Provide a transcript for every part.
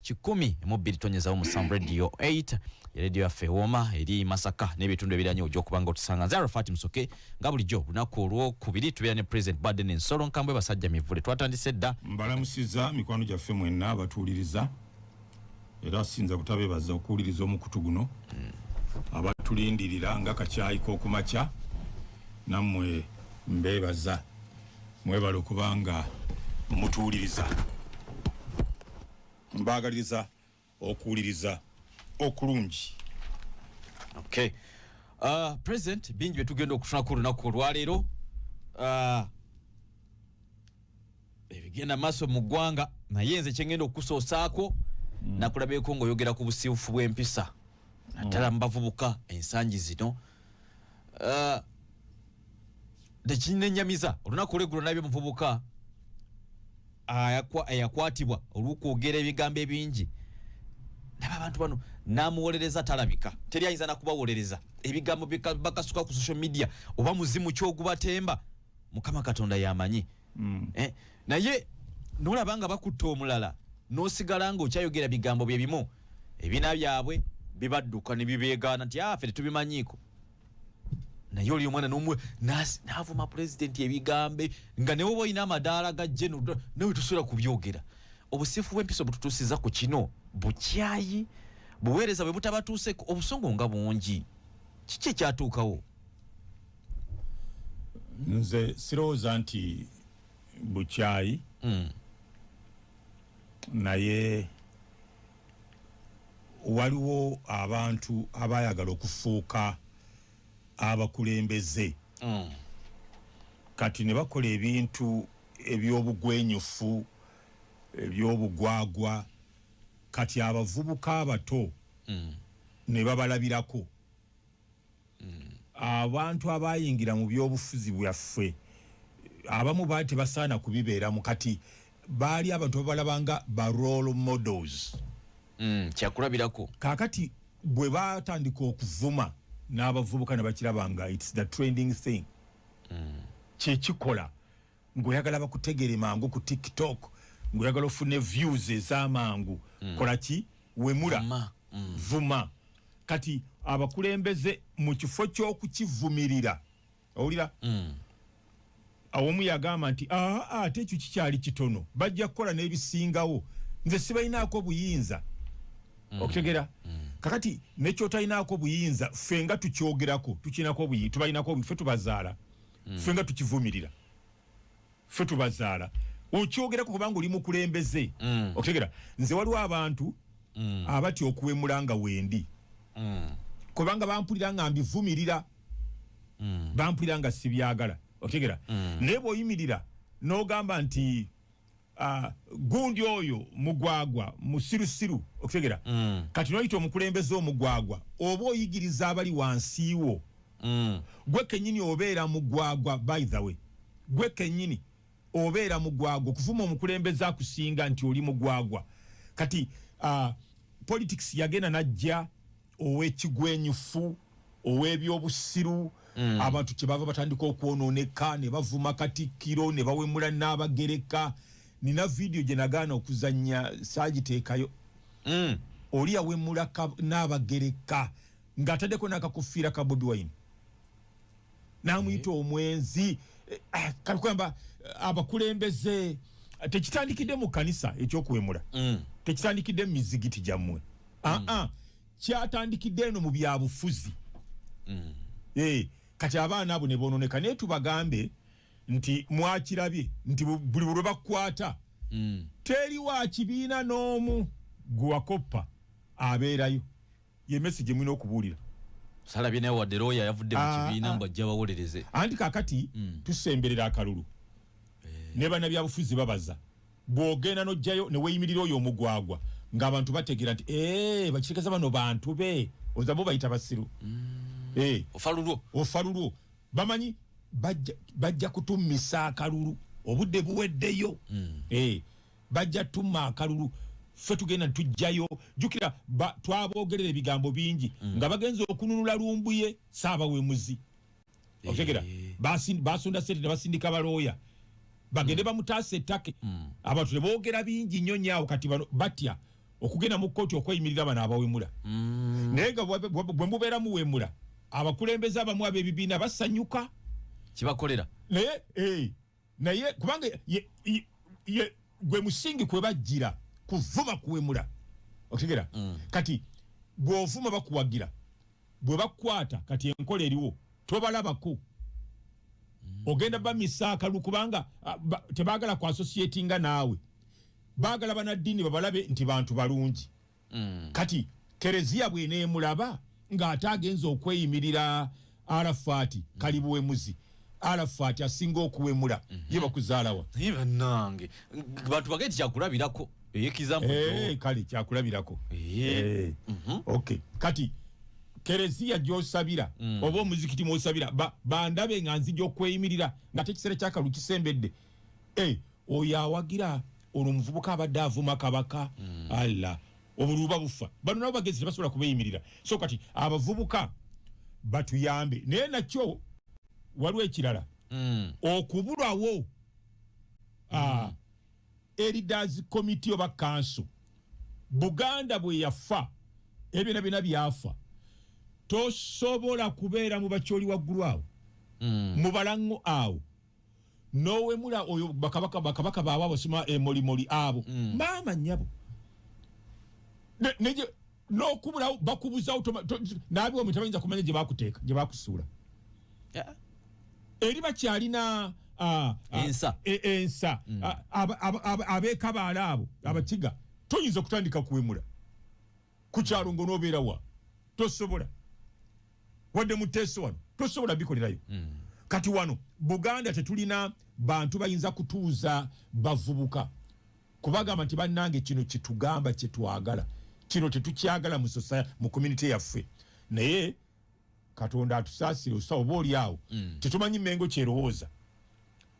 kikumi mu bbiri tonyezawo mu Sam Radio 8 radio ya Fewoma eri Masaka n'ebitundu ebiranye ojja okubanga otusanga Zara Fatim Musoke nga bulijjo lunaku olwokubiri tubeera ne President Biden Nsolo Nkambwe basajja mivule twatandise dda mbalamusiza mikwano gyaffe mwenna abatuuliriza era sinza kutabeebaza okuwuliriza omukutu guno abatulindirira nga kacaayi k'okumakya nammwe mbeebaza mwebale okubanga mutuuliriza mbagaliriza okuwuliriza okulungi. Okay. President bingi betugenda okufuna ku lunaku olwaleero ebigenda maaso mu ggwanga naye nze kyengenda okusoosaako nakulabeeko ng'oyogera ku busiifufu bw'empisa naddala mu bavubuka ensangi zino tekinnenyamiza olunaku olweggulo nabye muvubuka ayakwatibwa olw'okwogera ebigambo ebingi naba abantu bano namuwolereza talabika teri ayinza nakubawolereza ebigambo bakasuka ku social media oba muzimu kyogubatemba Mukama Katonda yamanyi naye nolabanga bakutta omulala nosigala nga okyayogera bigambo bye bimu ebina byabwe bibadduka ne bibeegaana nti ffe tetubimanyiiko naye oli omwana n'omwe n'avuma president ebigambe nga newe oba olina amadaala ga general nawe tosobola kubyogera obusiifu bw'empisa bututuusiza ku kino bukyayi buweereza bwe butabatuuseko obusongo nga bungi kiki ekyatuukawo nze sirowooza nti bukyayi naye waliwo abantu abayagala okufuuka abakulembeze kati ne bakola ebintu eby'obugwenyufu eby'obugwagwa kati abavubuka abato ne babalabirako abantu abayingira mu byobufuzi byaffe abamu baati basaana kubibeeramu kati baali abantu babalabanga ba role models kyakulabirako kakati bwe batandika okuvuma n'abavubuka ne bakirabanga it's the trending thing kyekikola ng'oyagala bakutegere mangu ku TikTok ng'oyagala ofune views ez'amangu kola ki wemula vuma kati abakulembeze mu kifo ky'okukivumirira owulira awomu yagamba nti ate ekyo kikyali kitono bajja kukola n'ebisingawo nze sibalinaako buyinza okutegera kakati nekyotalinaako buyinza ffe nga tukyogerako tukinako buyinza tubalinako ffe tubazaala ffe nga tukivumirira ffe tubazaala okyogerako kubanga oli mukulembeze okutegera nze waliwo abantu abati okuwemula nga wendi kubanga bampulira nga mbivumirira bampulira nga sibyagala okutegera naye bw'oyimirira n'ogamba nti gundi oyo mugwagwa musirusiru okutegera kati noyita omukulembeze omugwagwa oba oyigiriza abali wansiiwo gwe kennyini obeera mugwagwa by the way gwe kennyini obeera mugwagwa okuvuma omukulembeze akusinga nti oli mugwagwa kati politics yagenda najja ow'ekigwenyufu ow'ebyobusiru abantu kyebava batandika okwonooneka ne bavuma Katikkiro ne bawemula n'abagereka nina video gye nagaana okuzannya saagiteekayo oli yawemula n'abagereka ng'ataddeko n'akakufiira ka Bobi Wine n'amuyita omwenzi kakugamba abakulembeze tekitandikidde mu kanisa ekyokuwemula tekitandikidde mu mizigiti gyammwe kyatandikidde eno mu byabufuzi kati abaana abo ne boononeka naye tubagambe nti mwakirabye nti buli lwe bakwata teri wa kibiina n'omu gwe wakoppa abeerayo ye message mwina okubuulira salabye naye wadde looya yavudde mu kibiina mbu ajja bawolereze anti kakati tusemberera akalulu ne bannabyabufuzi babaza bw'ogenda n'ojjayo ne weeyimirira oyo omugwagwa ng'abantu bategeera nti bakitegeeza bano bantu be ozabo bayita basiru ofalulwo bamanyi bajja kutummisa akalulu obudde buweddeyo bajja tumma akalulu ffe tugenda tujjayo jukira twaboogerera ebigambo bingi nga bagenza okununula lumbuye saabawemuzi okutegera basunda sente ne basindika balooya bagende bamutaasa ettake abantu ne boogera bingi nnyo nyaawo kati bano batya okugenda mu kkooti okweyimirira bano abawemula naye nga bwe mubeera muwemula abakulembeze abamu ab'ebibiina basanyuka kibakolera naye kubanga gwe musingi kwe bajjira kuvuma kuwemula okitegera kati bw'ovuma bakuwagira bwe bakwata kati enkola eriwo tobalabako ogenda bamisa akalu kubanga tebaagala ku associatinga naawe baagala banaddiini babalabe nti bantu balungi kati kereziya bw'eneemulaba ng'ate agenza okweyimirira Arafat kali buwemuzi Arafat asinga okuwemula ye bakuzaalawa bannange bantu bagenti kyakulabirako eyekizambu kale kyakulabirako okay kati kereziya gyosabira oba omuzikiti mwosabira bandabe nga nzija okweyimirira ngate ekiseera kyakalu kisembedde oyo awagira olwo omuvubuka abadde avuma kabaka alla obuluba bufa bano nabo bagezi tebasobola kubeeyimirira so kati abavubuka batuyambe naye nakyo waliwo ekirala okubulwawo Elders Committee oba Council Buganda bwe yafa ebyona byona byafa tosobola kubeera mu bakyoli waggulu awo mu balango awo nowemula oyo bakabaka baabwe abasoma emolimoli abo maama nnyabo n'okubulawo bakubuzawo naabiwo mutabayinza kumanya gye bakuteeka gye bakusuula eri bakyalina ensa abeekabaala abo abakiga toyinza kutandika kuwemula ku kyalo ng'onoobeera wa tosobola wadde muteeso wano tosobola bikolerayo kati wano Buganda tetulina bantu bayinza kutuuza bavubuka kubagamba nti bannange kino kitugamba kyetwagala kino tetukyagala mu community yaffe naye Katonda atusaasire osawo oba oli awo tetumanyi Mengo kyerowooza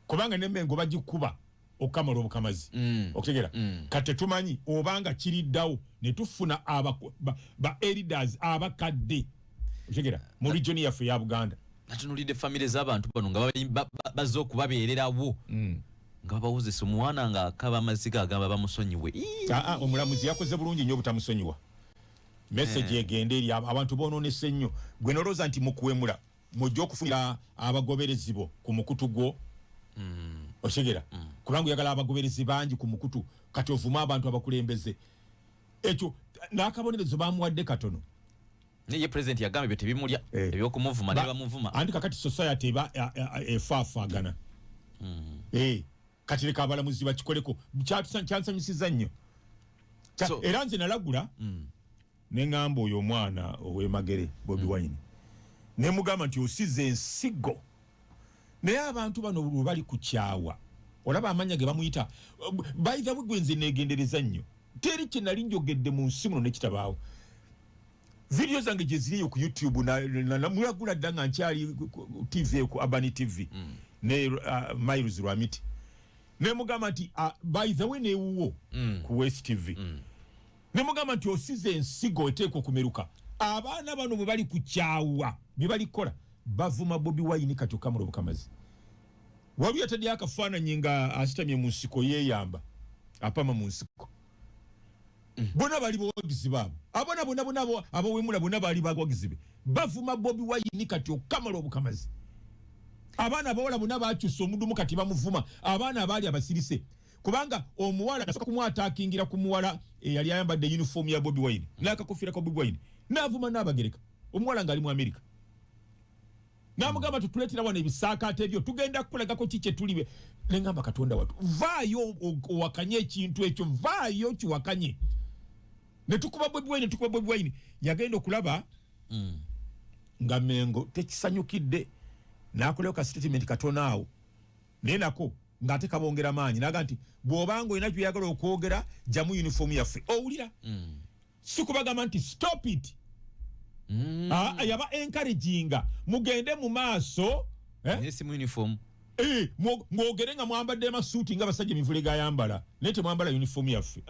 kubanga ne Mengo bagikuba okamala obukamazi okutegera kati tetumanyi obanga kiriddawo ne tufuna ba elders abakadde okutegera mu region yaffe ya Buganda natunulidde family z'abantu bano nga bazze okubabeererawo nga babawuzisa omwana nga akaba amaziga agamba bamusonyiwe omulamuzi yakoze bulungi nnyo obutamusonyiwa message egende eri abantu bonoonese nnyo gwe nolowooza nti mukuwemula mujja okufunira abagoberezi bo ku mukutu gwo otegera kubanga oyagala abagoberezi bangi ku mukutu kati ovuma abantu abakulembeze ekyo n'akabonerezo bamuwadde katono ye president yagamba ebyo tebimulya ebyokumuvuma ne bamuvuma anti kakati society eba efaafaagana kati leka abalamuzi bakikoleko kyansanyusiza nnyo era nze nalagula neŋŋamba oyo omwana ow'emagere Bobi Wine ne mugamba nti osize ensigo naye abantu bano bwe bali ku kyawa olaba amanya ge bamuyita bayitha bwegwenze neegendereza nnyo teri kye nali njogedde mu nsi muno nekitabaawo video zange gye ziriyo ku YouTube mulagula dda nga nkyali TV ku Abani TV ne Miles Rwamiti ne mugamba nti by the way neewuwo ku West TV ne mugamba nti osize ensigo eteekwa okumeruka abaana bano bwe bali ku kyawa bye balikola bavuma Bobi Wine kati okamala obukamazi waliwo yataddeyo akafaananyi nga asitamye mu nsiko yeeyamba apama mu nsiko bona bali bawagizi baabo abana bonna abawemula bonna bali bawagizi be bavuma Bobi Wine kati okamala obukamazi abaana abawala bonna bakyusa omudumu kati bamuvuma abaana abaali abasirise kubanga omuwala nasooka kumwataakingira ku muwala eyali ayambadde uniform ya Bobi Wine n'akakofiira ka Bobi Wine n'avuma n'abagereka omuwala ng'ali mu Amerika n'amugamba tutuleetera wano ebisaakaate ebyo tugenda kukulagako ki kye tulibe neŋŋamba Katonda watu vaayo owakanye ekintu ekyo vaayo kiwakanye ne tukuba Bobi Wine yagenda okulaba nga Mengo tekisanyukidde n'akolewo ka statement katono awo naye nako ng'ate kabongera maanyi naga nti bw'obanga olina gy'oyagala okwogera jjamu uniform yaffe owulira si kubagamba nti stop it yaba encouraginga mugende mu maaso mu uniform mwogere nga mwambadde amasuuti nga abasajja emivule gayambala naye temwambala uniform yaffe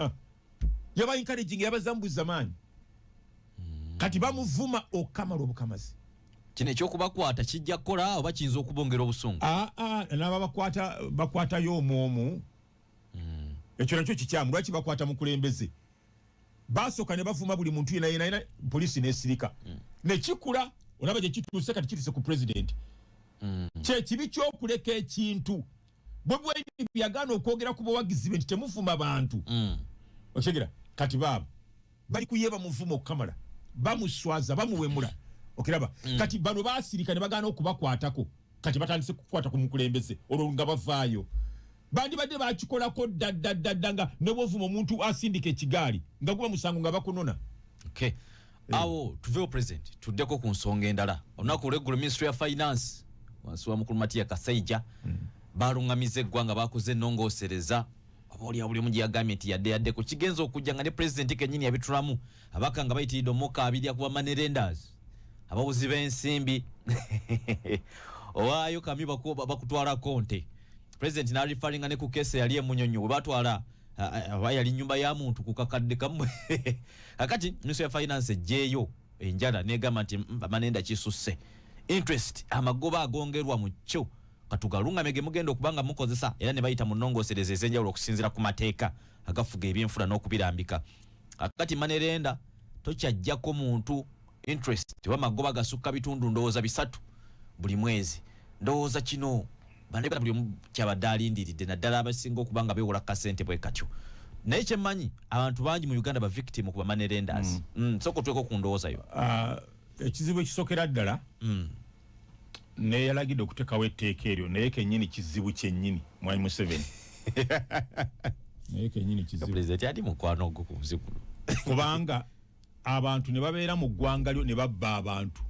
yaba encouraging yabazambuza maanyi kati bamuvuma okamala obukamazi kino ekyokubakwata kijja kukola oba kiyinza okubongera obusungu naba bakwatayo omwomu ekyo nakyo kikyamu lwaki bakwata mukulembeze basoka ne bavuma buli muntu yena police nesirika ne kikula olaba je kituse kati kituse ku president kye kibi kyokuleka ekintu bwe byagano okwogera ku bawagizi nti temufuma abantu okitegeera kati baba bali kuyeba muvumo kamala bamuswaza bamuwemula okiraba kati bano basirika ne bagana okubakwatako kati batandise kukwata ku mukulembeze olwo nga bavaayo bandi badde bakikolako daddanga ne bwovumo omuntu asindika ekigaali nga guba musango nga bakunona okay awo tuveyo president tuddeko ku nsonga endala olunaku olw'eggulu ministry ya finance wansi wa mukulu Matiya Kasaija balungamiza eggwanga bakoze ennongoosereza buli omu giyagambye nti yadde ku kigenza okujja nga ne president kennyini yabitulamu abaka nga bayitiridde omukka abiri akuba money lenders ababuzi b'ensimbi owaayo kami bakutwala konte president n'alifalinga ne ku kese yali emunyonyo bwe batwala yali nyumba ya muntu ku kakadde kamwe kakati ministry ya finance ejjeeyo enjala negamba nti amanenda kisusse interest amagoba agongerwa mu kyo katugalungamege mugenda okubanga mukozesa era ne bayita mu nnongoosereza ez'enjawulo okusinziira ku mateeka agafuga ebyenfuna n'okubirambika akati manerenda tokyajjako muntu interest oba magoba gasukka bitundu ndowooza 3 buli mwezi ndowooza kino banebala buli omu kyabadde alindiridde naddala abasinga okubanga beewola kasente bwe katyo naye kyemmanyi abantu bangi mu Uganda ba victim ku bamanerenders soko tweko ku ndowooza yo ekizibu ekisokera ddala ne yalagidde okuteekawo etteeka eryo naye kennyini kizibu kyennyini mwami Museveni naye kennyini kizibu president ati mukwano ogwo ku muzikulu kubanga abantu ne babeera mu ggwanga lyo ne babba abantu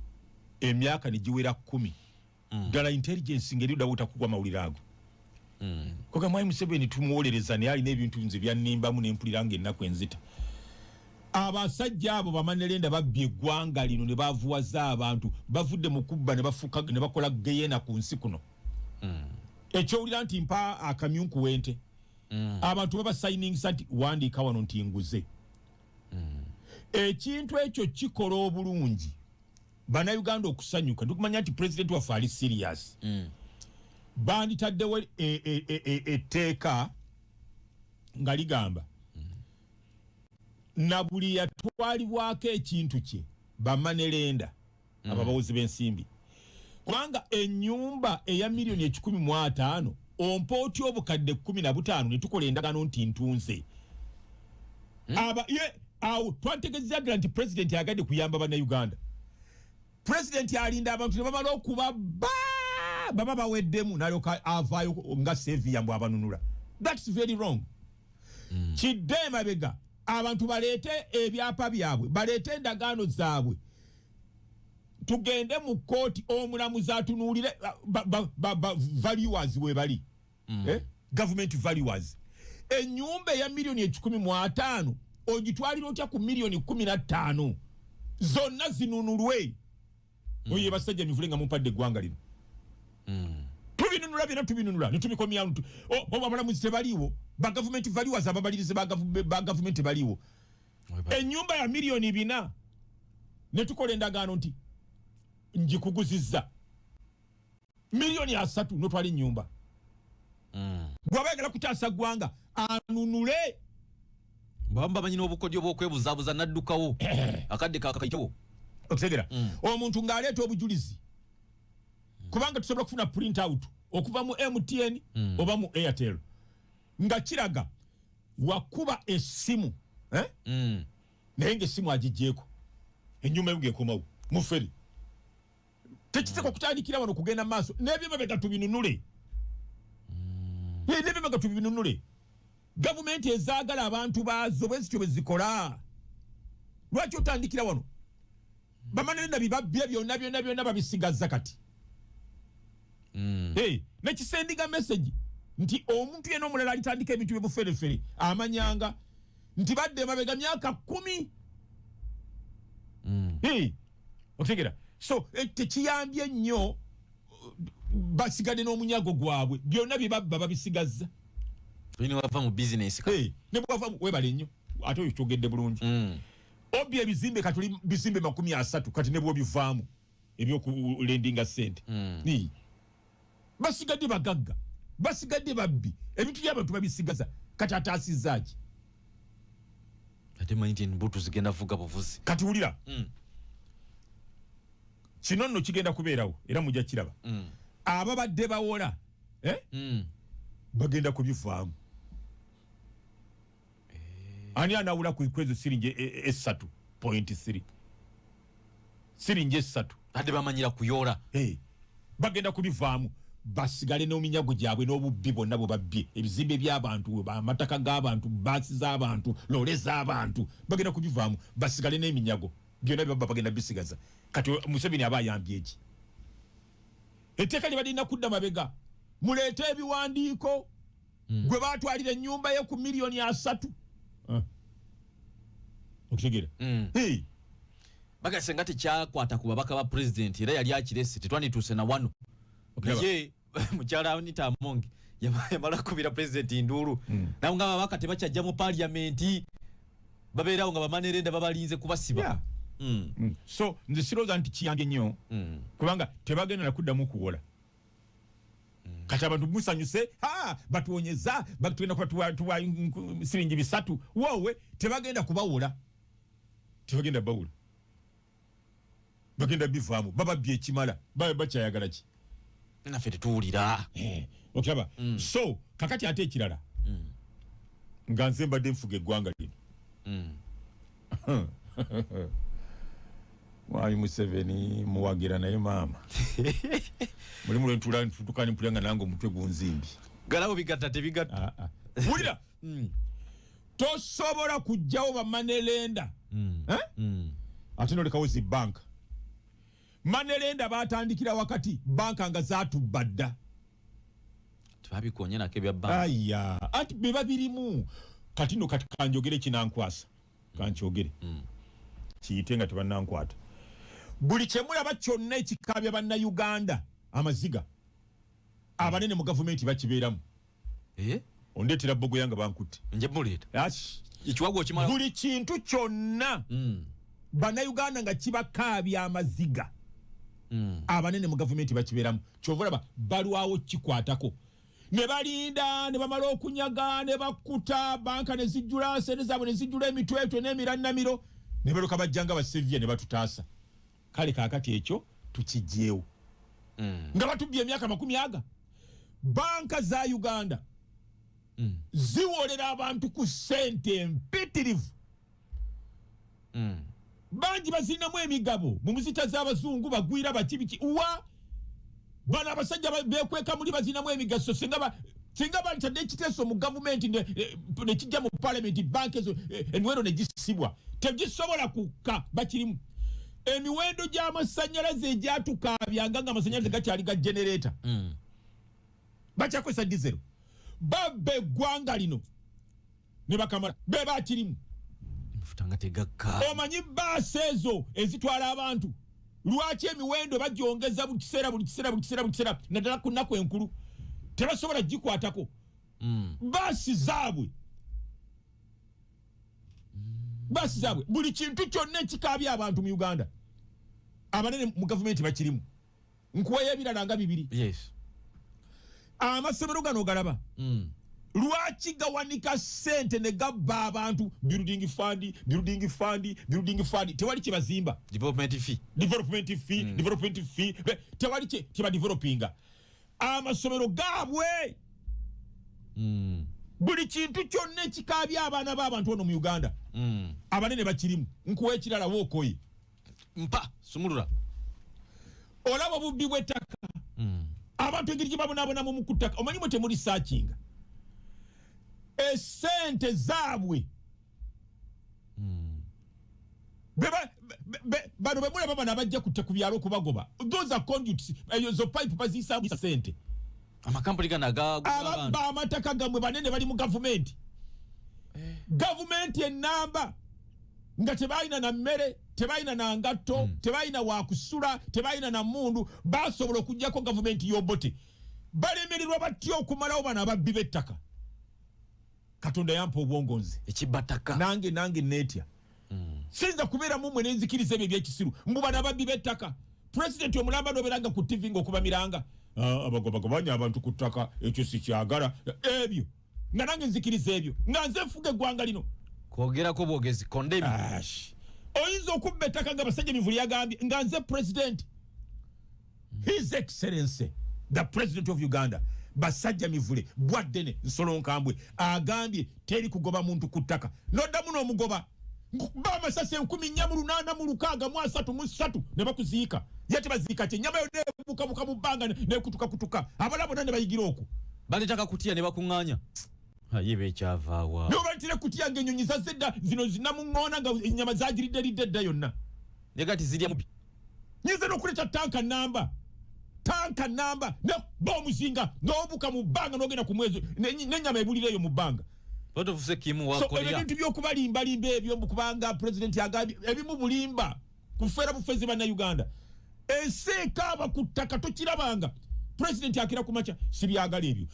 emyaka ne giwera 10 ddala intelligence ngeri dawuta kugwa mawulire ago koga mwami Museveni tumuwolereza naye alina ebintu nze byannimbamu n'empuliranga ennaku enzita abasajja abo bamanerenda babbye eggwanga lino ne bavuwaza abantu bavudde mu kubba ne bafuka ne bakola geyena ku nsi kuno ekyowulira nti mpa akamyunku wente abantu baba signing santi wandiika wano nti nguze ekintu ekyo kikola obulungi bannayuganda okusanyuka ndikumanya nti president waffe ali serious banditaddewo etteeka nga ligamba na buli yatwalibwako ekintu kye bamanerenda ababawozi b'ensimbi kubanga ennyumba eya miliyoni 15 ompooti obukadde 15 ne tukola endagaano nti ntunze awo twategeezezzaddala nti president yagadde kuyamba bannayuganda president alinda abantu ne bamala okubabba baba baweddemu nalyoka avaayo nga seviya mbw abanunula that's very wrong kidde emabega abantu baleete ebyapa byabwe baleete endagaano zaabwe tugende mu kooti omulamuzi atunuulire valuers we bali government valuers ennyumba eya miliyoni 15 ogitwalira otya ku miliyoni 15 zonna zinunulwe oye basajja mivule nga mumpadde eggwanga lino tubinunula byonna tubinunula netubikomya abalamuzi tebaliiwo ba government valuers ababalirize ba government baliiwo ennyumba ya miliyoni 4 netukola endagaano nti njikuguzizza miliyoni 3 notwala ennyumba bw'abayagala kutaasa ggwanga anunule bamba banyina obukodyo bw'okwebuzaabuza naddukawo akadde kakayitewo okutegera omuntu ng'aleeta obujulizi kubanga tusobola kufuna print out okuva mu MTN oba mu Airtel nga kiraga wakuba essimu naye ng'essimu agijjeeko ennyuma y'ekomawo mu feri tekiteko kutandikira wano kugenda mu maaso n'ebyemabega tubinunule n'ebyemabega tubinunule gavumenti ezaagala abantu baazo bwe zityo bwe zikola lwaki otandikira wano bamanerenda bibabbye byonna babisigaza kati nekisendiga message nti omuntu yena omulala alitandika ebintu byebuferefere amanyanga nti badde emabega myaka 10 otegera so tekiyambye nnyo basigadde n'omunyago gwabwe byonna byebabba babisigaza wava mu business ne bwava webale nnyo ate oyo kyogedde bulungi obye ebizimbe katuli bizimbe 30 kati ne bwobivaamu ebyokulendinga sente basigadde bagagga basigadde babbi ebintu by'abantu babisigaza kati ataasizzaaki ate manyi mbutu zigenda vuga buvuzi kati wulira kino nno kigenda kubeerawo era mujja kiraba ababadde bawola bagenda kubivaamu ani anawula kwezo siringi 3.3 siringi 3 ate bamanyira kuyola bagenda kubivaamu basigale n'ominyago gyabwe n'obubbi bonna bwe babbye ebizimbe by'abantu amataka g'abantu baasi z'abantu loole z'abantu bagenda kubivaamu basigale n'eminyago byonna byabba bagenda bisigaza kati Museveni aba ayambye eki etteeka lye balina kudda mabega muleete ebiwandiiko gwe baatwalira ennyumba ye ku $3 million okutegeera bagase nga tekyakwata ku babaka ba president era yali akirese tetwanituuse na wano naye mukyala Anita Among yamala kubira president induulu nawo nga babaka tebakyajja mu parliament babeerawo nga bamanerenda babalinze kubasiba so nze sirowooza nti kiyambye nnyo kubanga tebagenda nakuddamu kuwola kati abantu musanyuse batuwonyeza batugenda kuba tuwa siringi 3 wowe tebagenda kubawola tebagenda bawula bagenda bivaamu bababbye ekimala bakyayagala ki naffe tetuwulira okiraba so kakati ate ekirala nga nze mbadde nfuga eggwanga lino mwami Museveni muwagira naye maama mulimu lwentutukani mpulira nga nange omutwe gunzimbi galawo bigatta tebigatta wulira tosobola kujjawo bamanerenda ate nolekawo zi banka manerenda batandikira wakati banka nga zatubba dda tebabikonye nako ebya banka aya ati beba birimu kati no kati kanjogere kinankwasa kankyogere kiyite nga tebanankwata buli kyemulaba kyonna ekikabya bannayuganda amaziga abanene mu gavumenti bakibeeramu ondeetera bogo yanga bankutte nje muleeta ekiwago kimala buli kintu kyonna bannayuganda nga kibakaabya amaziga abanene mu gavumenti bakibeeramu kyovalaba balwawo kikwatako ne balinda ne bamala okunyaga ne bakuta banka ne zijjula sente zaabwe ne zijjula emitwetwe n'emirannamiro ne baluka bajjanga basevia ne batutaasa kale kaakati ekyo tukijjeewo nga batubbye emyaka 10 banka za Uganda ziwolera abantu ku ssente empitirivu bangi bazirinamu emigabo mu muzita z'abazungu bagwira bakibiki wa bana abasajja bekweka muli bazirinamu emigaso singa balitadde ekiteeso mu gavumenti ne kijja mu parliament banka ezo emiwendo ne gisibwa tegisobola kukka bakirimu emiwendo gy'amasannyalaze egyatukabyanga nga amasannyalaze gakyali ga generator bakyakozesa diesel babba eggwanga lino ne bakamala be bakirimu mfutanga tegakka omanyi baasi ezo ezitwala abantu lwaki emiwendo bagyongeza buli kiseera naddala ku nnaku enkulu tebasobola gikwatako baasi zaabwe buli kintu kyonna ekikaabya abantu mu Uganda abanene mu gavumenti bakirimu nkuweyo ebirala nga 2 amasomero gano galaba lwaki gawanika ssente ne gabba abantu building fund tewali kyebazimba development fee tewali kyebadevelopinga amasomero gaabwe buli kintu kyonna ekikaabya abaana b'abantu ono mu Uganda abanene bakirimu nkuwa ekirala wookoye mpa sumulula olaba obubbi bw'ettaka abantu engeri gye babonaabonamu mu kuttaka omanyi mwe temuli saakinga esente zaabwe bano bemulaba bano abajja ku byalo okubagoba those are conduits ezo pipe baziyisaamu sente amakampuni gano ababba amataka gammwe banene bali mu gavumenti gavumenti enamba nga tebalina na mmere tebalina na ngatto tebalina wakusula tebalina na mundu basobola okujjako gavumenti y'obote balemererwa batya okumalawo bano ababbi b'ettaka Katonda yampa obwongonzi ekibataka nange netya sinza kubeera mumwe nenzikiriza ebyo ebyekisiru mbubana ababbi b'ettaka president omulamba noberanga ku TV ng'okubamiranga abagobagobanya abantu ku ttaka ekyo sikyagala ebyo nga nange nzikiriza ebyo nga nze nfuga eggwanga lino kwogera ko bwogezi condemn oyinza okubba ettaka nga basajja mivuli yagambye nga nze president his excellency the president of Uganda basajja mivule bwaddene nsolo nkambwe agambye teri kugoba muntu ku ttaka noddamu n'omugoba bamasase 14,833 ne bakuziika yate baziika kye nyama yo nebukabuka mu bbanga nekutuka abalabo ne bayigira okwo balitaka kutya ne bakuŋŋaanya yibe ekyavaawa no balitire kutya ng'ennyonyi zazedda zino zinamuŋŋoona nga ennyama zagiridde dda yonna ne gati zirya mubi nyinza n'okuleta tanka namba ne bomuzinga n'obuka mu bbanga n'ogenda ku mwezi n'ennyama ebulireyo mu bbanga otofuse kimu wakolera ebintu by'okubalimbalimba ebyo kubanga president yagambye ebimu bulimba kufeera bufezi banna Uganda enseekaaba ku ttaka tokirabanga president akira ku maca sibyagala ebyo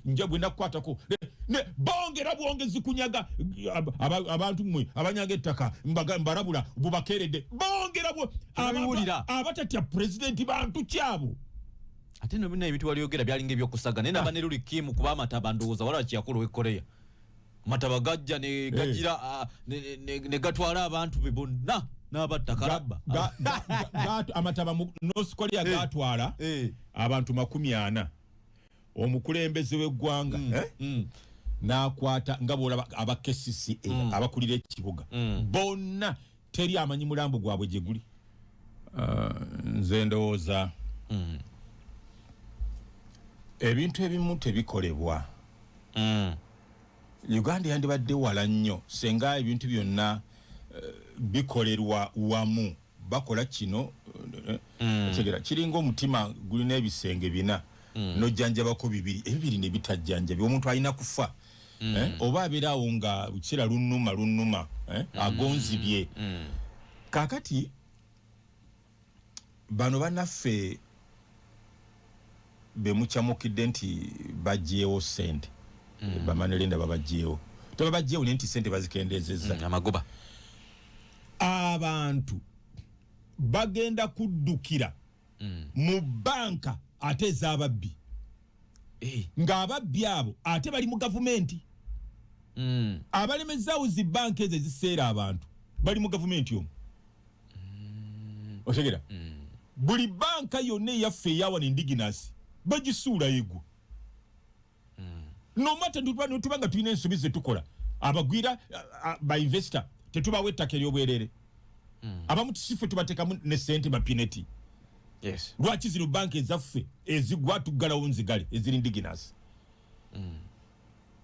nja bwe nakukwatako ne bongera bwongezi kunyaga abantu mmwe abanyaga ettaka mbarabula bubakeredde bongera abatatya president bantu kyabo ate no bina ebintu waliyogera byalinga ebyokusaga naye naba ne luli kimu kuba amataba ndowooza wala kyakulu w'Korea mataba gajja ne gagira ne gatwala abantu be bonna n'abatta kalabba amataba mu North Korea gatwala abantu 40 omukulembeze w'eggwanga n'akwata nga bw'olaba aba KCCA abakulira ekibuga bonna teri amanyi mulambo gwabwe gye guli nze ndowooza ebintu ebimu tebikolebwa Uganda yandibadde wala nnyo senga ebintu byonna bikolerwa wamu bakola kino tegera kiringa omutima gulina ebisenge bina nojjanjabako bibiri ne bitajjanjabi omuntu alina kufa oba abeerawo nga bukira lunnuma agonzibye kakati bano bannaffe bemukyamukidde nti bajeewo sente bamanelenda babajeewo tebabajeewo nti sente bazikendezeza amagoba abantu bagenda kuddukira mu banka ate ez'ababbi ng'ababbi abo ate bali mu gavumenti abalemezaawo zi banka ezo eziseera abantu bali mu gavumenti omwo otegera buli banka yonna eyaffe eyawana indigenous bagisuula yegwo nomata tubanga tulina ensobi zetukola abagwira ba investor tetubawa ettaka eryobwerere abamu tusife tubateekamu ne sente mapineti lwaki zino banka ezaffe ezigwa tuggalawo nzigale eziri indigenous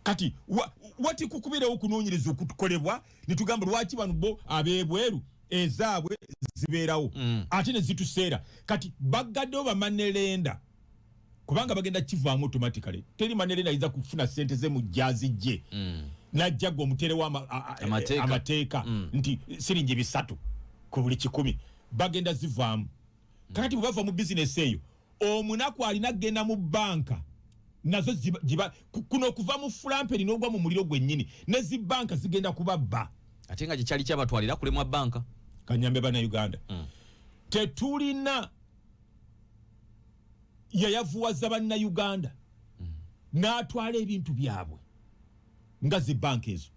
kati wati kukubirewo okunoonyereza okutukolebwa netugamba lwaki bano bo abebweru ezaabwe zibeerawo ate ne zituseera kati bagaddewo bamanelenda kubanga bagenda kivaamu automatically teri manelenda ayinza kufuna sente ze mu jazijje najjaga omuterewo amateeka nti siringi 3 ku buli 100 bagenda zivaamu kakati bwe bava mu bizinesi eyo omunaku alina kgenda mu banka nazo kuno okuva mu fulampeni n'ogwa mu muliro gwennyini ne zibanka zigenda kubabba ate nga gikyali kyabatwalira kulemwa banka kanyambe bana Uganda tetulina yayavuwaza banna Uganda n'atwala ebintu byabwe nga zibanka ezo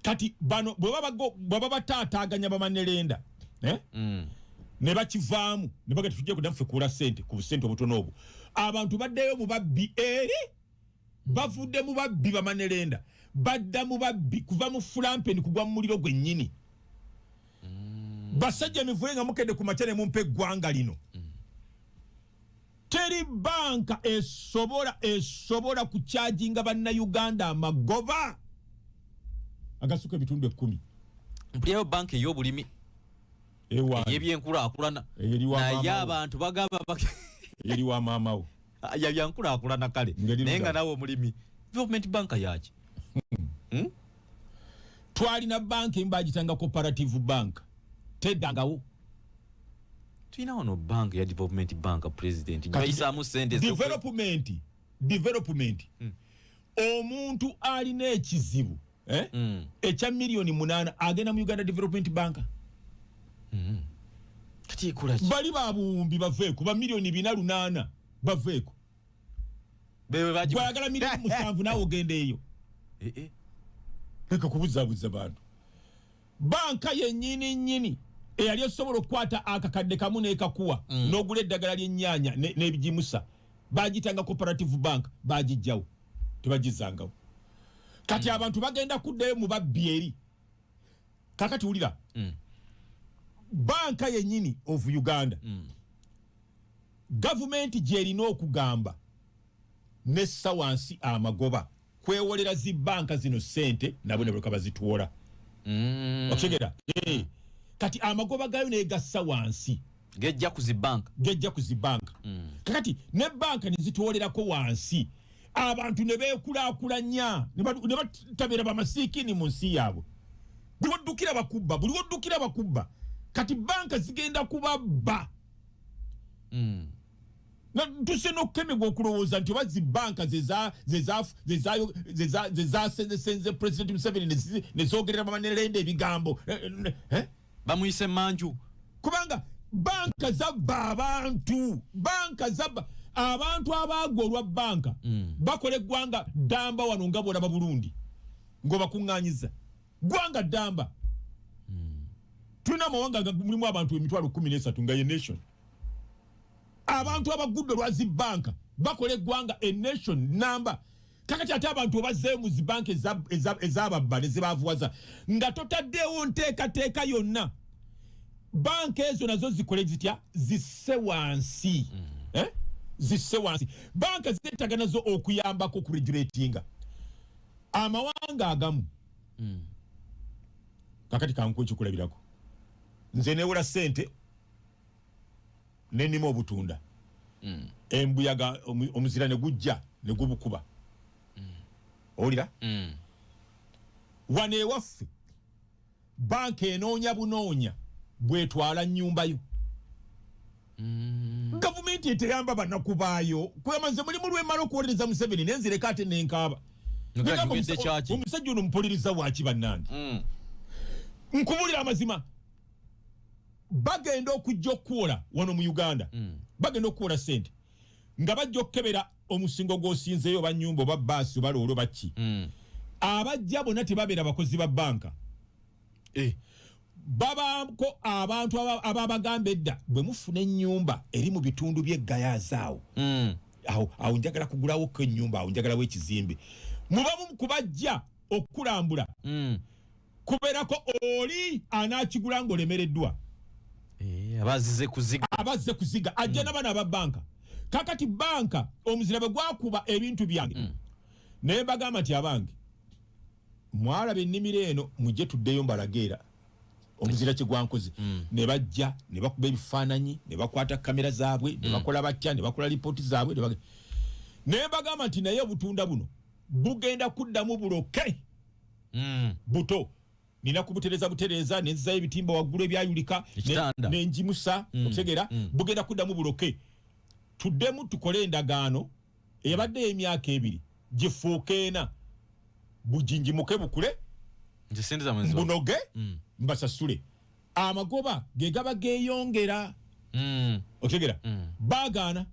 kati bano bwe baba bataataaganya bamanelenda ne bakivaamu ne bagati tujje kudaffe kula sente ku busente obutono obwo abantu baddeyo mu babbi eri bavudde mu babbi bamanelenda badda mu babbi kuva mu fulampeni kugwa mu muliro gwennyini basajja mivule nga mukedde ku macane mumpe eggwanga lino teri banka esobola kukyajinga banna Uganda amagoba agasuka ebitundu 10 mpulirayo banka ey'obulimi ey'ebyenkulaakulana naye abantu bagamba eri wa maamawo yabyankulaakulana kale naye nga nawe omulimi development banka yaki twalina banka embagitanga cooperative bank teddangawo tulina wano banka ya development bank president bayisaamu sente development omuntu alina ekizibu ekya milioni 8 agenda mu Uganda Development Bank kati ekolaki bali babuwumbi baveeko ba milioni 408 baveeko bewe baji gwagala milioni 7 nawe ogenda eyo leka kubuzabuza bantu banka yennyini eyali osobola okukwata akakadde kamu n'ekakuwa n'ogula eddagala ly'ennyaanya n'ebigimusa bagitanga cooperative bank bagijjawo tebagizangawo kati abantu bagenda kuddayo mu babbi eri kakati wulira banka yennyini of Uganda gavumenti gyerina okugamba nessa wansi amagoba kwewolera zi banka zino sente nabo ne buleka bazituwola okitegeera kati amagoba gayo negassa wansi gejja ku zi banka kakati ne banka nizituwolerako wansi abantu ne beekulaakulanya ne batabeera bamasiikini mu nsi yaabwe buli woddukira bakubba kati banka zigenda kubabba na tuse n'okukemebwa okulowooza nti oba zi banka zezasenze President Museveni nezogerera bamanerenda ebigambo bamuyise manju kubanga banka zabba abantu abaagwa olwa banka bakola eggwanga ddamba wano nga bolaba Burundi ng'obakuŋŋaanyiza ggwanga ddamba tulina amawanga mulimu abantu emitwalo 13 nga ye nation abantu abagudde olwa zi banka bakola eggwanga a nation number kakati ate abantu obazzeeyo mu zi banka ezababba ne zibavuwaza nga totaddeewo nteekateeka yonna banka ezo nazo zikole zitya zisse wansi zisse wansi banka zeetaaga nazo okuyambako okuregulatinga amawanga agamu kakati kankuwa ekikulabirako nze newola sente nenima obutunda embuyaga omuzira ne gujja ne gubukuba olira wane ewaffe banka enoonya bunoonya bwetwala nnyumba yo gavumenti eteyamba bannakubaayo kwemaze mulimu lwemala okuwolereza Museveni nenzireka ate nenkaaba omusajja ono mpuliriza waki bannange nkubulira amazima bagenda okujja okuwola wano mu Uganda bagenda okuwola sente nga bajja okukebera omusingo gw'osinzeeyo oba nnyumba oba baasi oba loolo baki abajja bonna tebabeera bakozi ba banka babako abantu ababagamba edda bwe mufuna ennyumba eri mu bitundu by'eggayaaza awo njagala kugulawo ko ennyumba awo njagalawo ekizimbe mubamu kubajja okukulambula kubeerako oli anaakigula ng'olemereddwa abazze kuziga ajja n'abaana aba banka kakati banka omuzira bwe gwakuba ebintu byange naye bagamba nti abange mwalaba ennimiro eno mujje tuddeyo mbalageera omuzira kigwankoze ne bajja ne bakuba ebifaananyi ne bakwata kamera zaabwe ne bakola batya ne bakola lipooti zaabwe naye bagamba nti naye obutunda buno bugenda kuddamu buloke buto nina kubutereeza nenzizayo ebitimba waggulu ebyayulika nenjimusa okutegeera bugenda kuddamu buloke tuddemu tukole endagaano eyabaddeyo emyaka 2 gifuuka 4 bujinjimuke bukule mbunoge mbasasule amagoba ge gaba geeyongera okutegeera baagaana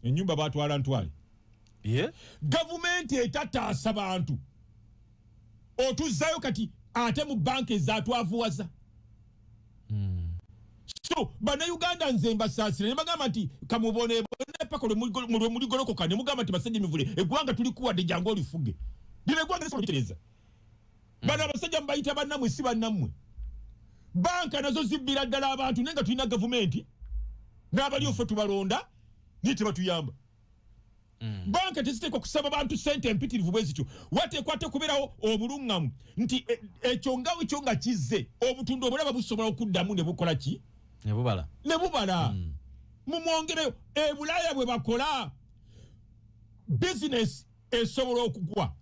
ennyumba batwala ntwale gavumenti etataasa bantu otuzzayo kati ate mu banka ezatwavuwaza so bannayuganda nze mbasaasira ne bagamba nti kamubone paka lwe muligolokoka ne mugamba nti basajja emivule eggwanga tulikuwadde jangu olifuge lino eggwanga lisobola bano abasajja mubayita bannammwe si bannammwe banka nazo zibbira ddala abantu naye nga tulina gavumenti n'abali offe tubalonda naye tebatuyamba banka teziteekwa kusaba bantu sente empitirivu bwe zityo wateekwa ate kubeerawo obuluŋŋamu nti ekyo nga kizze obutunda obulaba busobola okuddamu ne bukola ki ne bubala mumwongereyo ebulaaya bwe bakola bizinesi esobola okugwa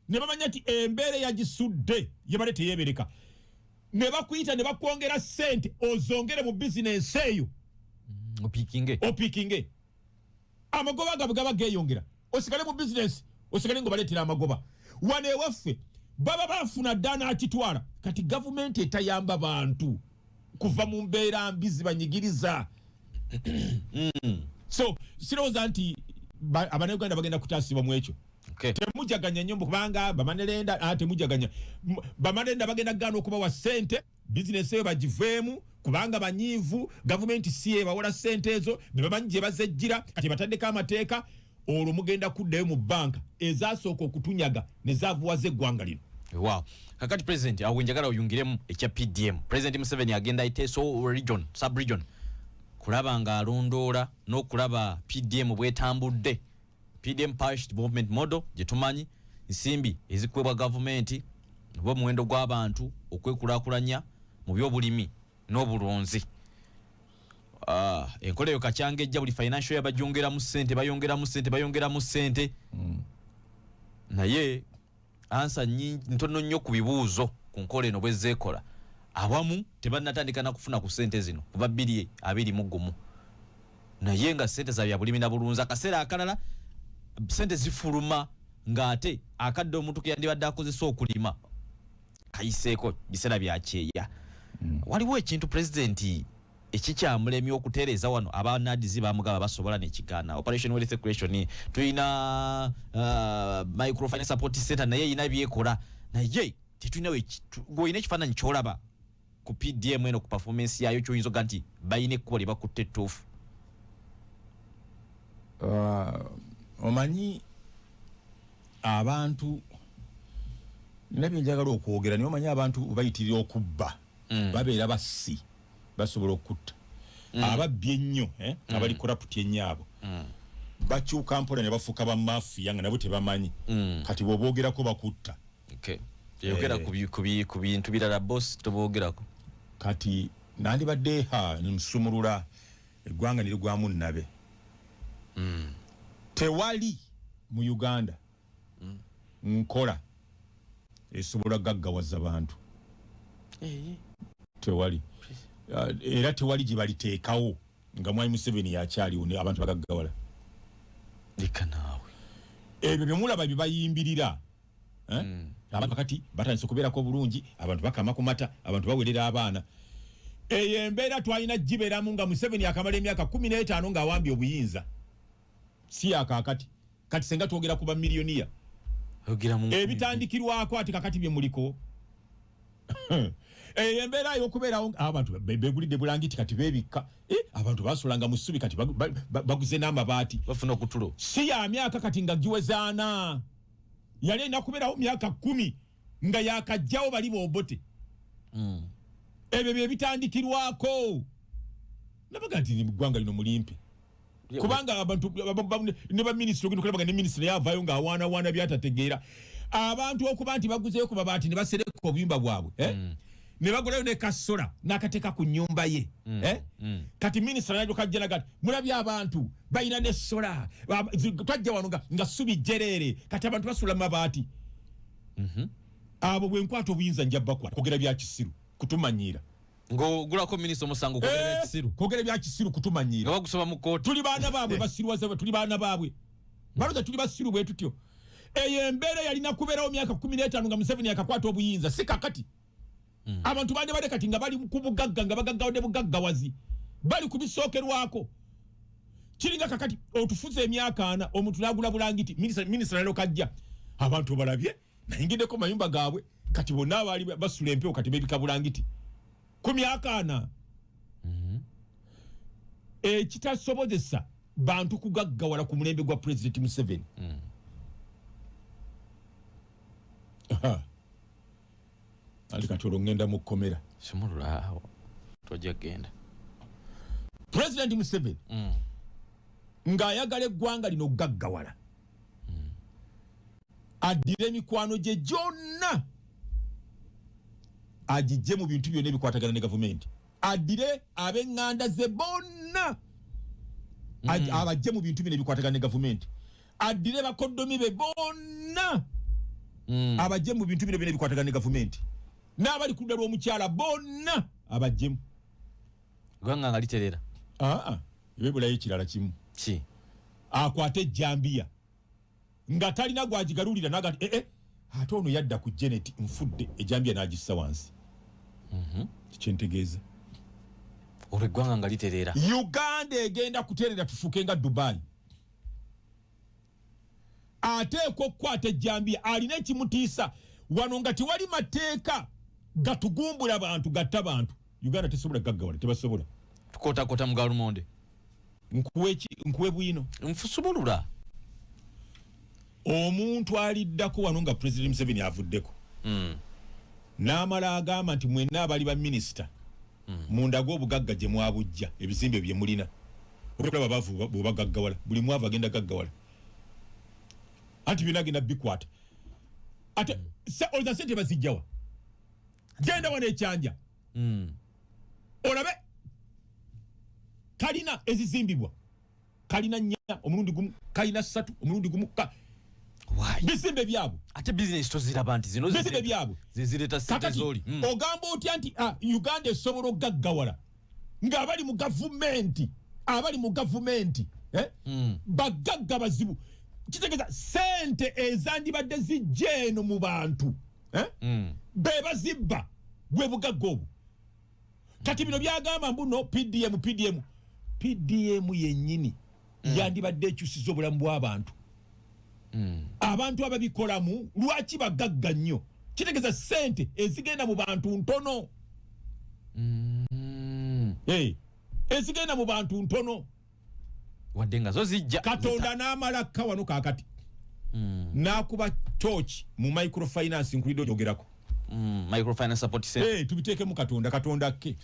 ne bamanya nti embeera yagisudde yebale teyeebereka ne bakuyita ne bakwongera sente ozongere mu bizinesi eyo opiikinge amagoba gabwe gaba geeyongera osigale mu bizinesi osigale ng'obaleetera amagoba wane ewaffe baba bafuna dda n'akitwala kati gavumenti etayamba bantu kuva mu mbeera mbi zibanyigiriza so sirowooza nti abannayuganda bagenda kutaasibwa mu ekyo Okay. Temujaganya nnyo kubanga bamanelenda temujaganya bamanelenda bagenda gana okuba wa sente business eyo bagiveemu kubanga banyiivu gavumenti siye bawola sente ezo bebamanyi gye bazejjira kati bataddeko amateeka olwo mugenda kuddayo mu banka ezasooka okutunyaga ne zaavuwaza eggwanga lino. Wow. Kakati president awenjagala oyungiremu ekya PDM. President Museveni agenda iteso region, sub-region. Kulaba nga alondoola n'okulaba PDM bwetambudde. PDM Parish Development Model gyetumanyi nsimbi ezikwebwa gavumenti oba muwendo gw'abantu okwekulaakulanya mu byobulimi n'obulunzi. Enkola eyo kacyangejja buli financial year bayongeramu ssente. Naye ansa ntono nnyo ku bibuuzo ku nkola eno bwezzeekola. Awamu tebannatandika na kufuna ku ssente zino kuva 2021. Naye nga ssente za bya bulimi na bulunzi akaseera akalala sente zifuluma ng'ate akadde omuntu ke yandibadde akozesa okulima kayiseeko biseera bya kyeya. Waliwo ekintu president ekikyamulemye okutereeza wano abanadizi bamugaba basobola n'ekigaana Operation Wealth Creation tulina microfinance support center naye yina byekola naye tetulina goyina ekifaananyi kyolaba ku PDM eno ku performance yayo kyoyinza oga nti bayina ekkubo lye bakutte ettuufu. Omanyi abantu nabye njagala okwogera niyo omanyi abantu bayitirira okubba babeera bassi basobola okutta ababbi ennyo abali corrupt ennyo abo bakyuka mpola ne bafuuka ba mafiya nga nabo tebamanyi kati bw'oboogerako bakutta. Yogera ku bintu birala boss toboogerako kati nandibadde nsumulula eggwanga nirigwamu nnabe. Tewali mu Uganda nkola esobola gaggawaza bantu tewali era tewali gye baliteekawo nga Mwai Museveni yakyaliwo ne abantu bagaggawala leka naawe ebyo byemulaba bye bayimbirira abantu kati batandise okubeerako bulungi abantu bakama ku mata abantu bawerera abaana eyo embeera twalina gibeeramu nga Museveni akamala emyaka 15 ng'awambye obuyinza si yakakati kati senga twogera kuba miliyoniya ebitandikirwako ati kakati bye muliko embeera y'okubeerawo abantu begulidde bulangiti kati beebikka abantu basulanga mu ssubi kati baguze n'amabaati bafuna okutulo si ya myaka kati nga giwezaana yali alina kubeerawo myaka 10 nga yakajjawo bali bobote ebyo bye bitandikirwako nabaga nti mu ggwanga lino mulimpe kubanga abantu ne ba minister ogenda kulaba ne minister yavayo nga awaana byatategeera abantu okuba nti baguzeyo ku babaati ne basereka obuyumba bwabwe ne bagulayo ne kasola n'akateeka ku nnyumba ye kati minister nayo kajja nagati mulabye abantu bayina ne sola twajja wano nga subi jerere kati abantu basula mabaati abo bwe nkwata obuyinza njabba kwogera bya kisiru kutumanyira ng'ogulako minisita omusango kwogera ekisiru kwogera bya kisiru kutumanyira nga bagusoma mu kooti tuli baana baabwe basirwaza tuli baana baabwe baloza tuli basiru bwe tutyo eyo embeera yalina kubeerawo myaka 15 nga Museveni akakwata obuyinza si kakati abantu bane bade kati nga bali ku bugagga nga bagaggawo ne bugaggawazi bali ku bisookerwako kiringa kakati otufuze emyaka 4 omuntu n'agula bulangiti minisita nalo kajja abantu balabye nayingiddeko mayumba gaabwe kati bonna abaali basula empewo kati beebika bulangiti ku myaka 4 ekitasobozesa bantu kugaggawala ku mulembe gwa President Museveni ali katolo ngenda mu kkomera simulula awo tojja genda President Museveni ng'ayagala eggwanga lino gaggawala addira emikwano gye gyonna agijje mu bintu byonna ebikwatagana ne gavumenti addire ab'eŋŋanda ze bonna abajje mu bintu bino ebikwatagana ne gavumenti addire bakoddomi be bonna abajje mu bintu bino byonna ebikwatagana ne gavumenti n'abali ku ludda lw'omukyala bonna abajjemu gwanga nga literera ebebulayo ekirala kimu ki akwate ejjambiya nga talina gwagigalulira naga ate ono yadda ku Janet nfudde ejjambiya n'agissa wansi kyentegeeza olwo eggwanga nga literera Uganda egenda kuteerera tufuuke nga Dubai ateeko okukwata ejjambiya alina ekimutiisa wano nga tewali mateeka gatugumbula abantu gatta abantu Uganda tesobola gaggawala tebasobola tukotakota mu Galumonde nkuwe bwino nfusubulula omuntu aliddako wano nga President Museveni avuddeko n'amala agamba nti mwenna abali ba minisita mundago obugagga gye mwabujja ebizimbe bye mulina okulaba bavu bobagaggawala buli mwavu agenda gaggawala anti byonna agenda bikwata ate olza sente bazijjawa genda wana ekyanja olabe kalina ezizimbibwa kalina 4 omulundi gumu kalina 3 omulundi gumu bizimbe byabwe ate business toziraba nti zino bizimbe byabwe zizireta sente zoli ogamba otya nti Uganda esobola okugaggawala ng'abali mu gavumenti bagagga bazibu kitegeeza sente ezandibadde zijja eno mu bantu be bazibba bwe bugagga obwo kati bino byagamba mbuno PDM yennyini yandibadde ekyusiza obulamu bw'abantu abantu ababikolamu lwaki bagagga nnyo kitegeeza sente ezigenda mu bantu ntono ezigenda mu bantu ntono wadde nga zo zijja Katonda n'amala wano kaakati n'akuba torch mu microfinance nkulido jogerako microfinance support center tubiteekemu Katonda ke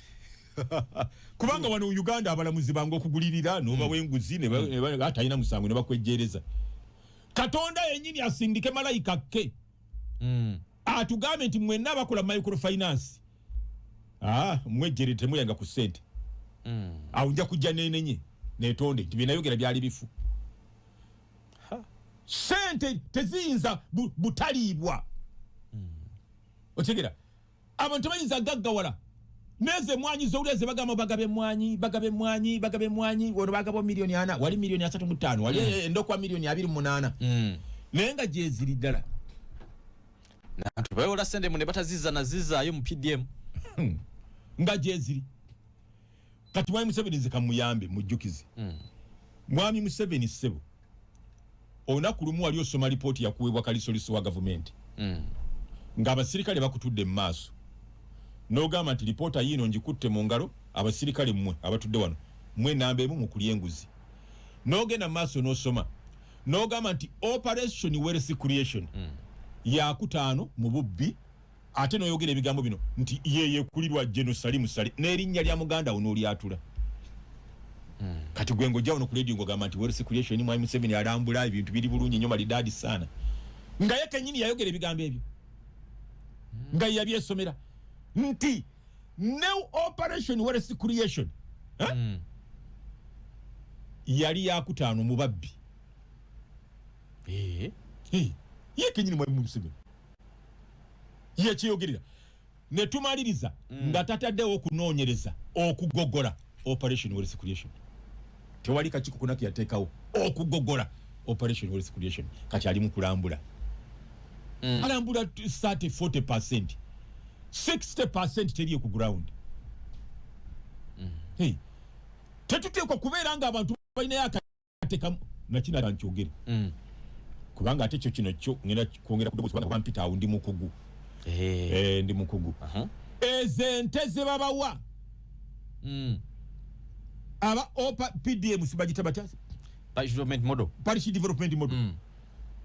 kubanga wano Uganda abalamuzi bange okugulirira n'oba wenguzi ne atalina musango ne bakwejjeereza Katonda yennyini asindike malayika ke atugambe nti mwenna abakola microfinance mwejjere temuyanga ku ssente awo nja kujja nenenye netonde nti byenayogera byali bifu sente teziyinza butaliibwa otegera abantu tebayinza gaggawala neze mwanyi zowuleze bagamba bagabe mwanyi wano bagabo milioni 4 wali milioni 35 wali endokwa milioni 28 naye nga gyeziri ddala nantu bayola sente mu ne bataziza na zizaayo mu PDM nga gyeziri kati Mwami Museveni nze kamuyambe mujjukize Mwami Museveni ssebo olunaku lumu wali osoma lipooti yakuweebwa kalisoliso wa gavumenti ng'abasirikale bakutudde mu maaso n'ogamba nti lipoota yiino ngikutte mu ngalo abasirikale mmwe abatudde wano mmwe namba emu mukulya enguzi n'ogenda mu maaso n'osoma n'ogamba nti operation wealth creation yakutaano mu bubbi ate n'oyogera ebigambo bino nti yeekulirwa genocide musale n'erinnya lya muganda wo n'olyatula kati gwe ng'ojja wano ku radio ng'ogamba nti wealth creation Mwami Museveni alambula ebintu biri bulungi nnyo malidaadi saana nga ye kennyini yayogera ebigambo ebyo nga yabyesomera nti new operation wealth creation yali yakutaano mu babbi ye kenyini Mwami Museveni yekyeyogerera ne tumaliriza nga tataddewo okunoonyereza okugogola operation wealth creation tewali kakiiko konna keyateekawo okugogola operation wealth creation kati ali mu kulambula alambula 30-40%, 60% teriyo ku ground. Tetuteekwa kubeera nga abantu balinayo akateeka nakina nkyogere kubanga ate ekyo kino kyo ngenda kwongera ku kubanga mpita awo ndi mukugu ndi mukugu ezente ze babawa aba opa PDM sibagita batasi parish development model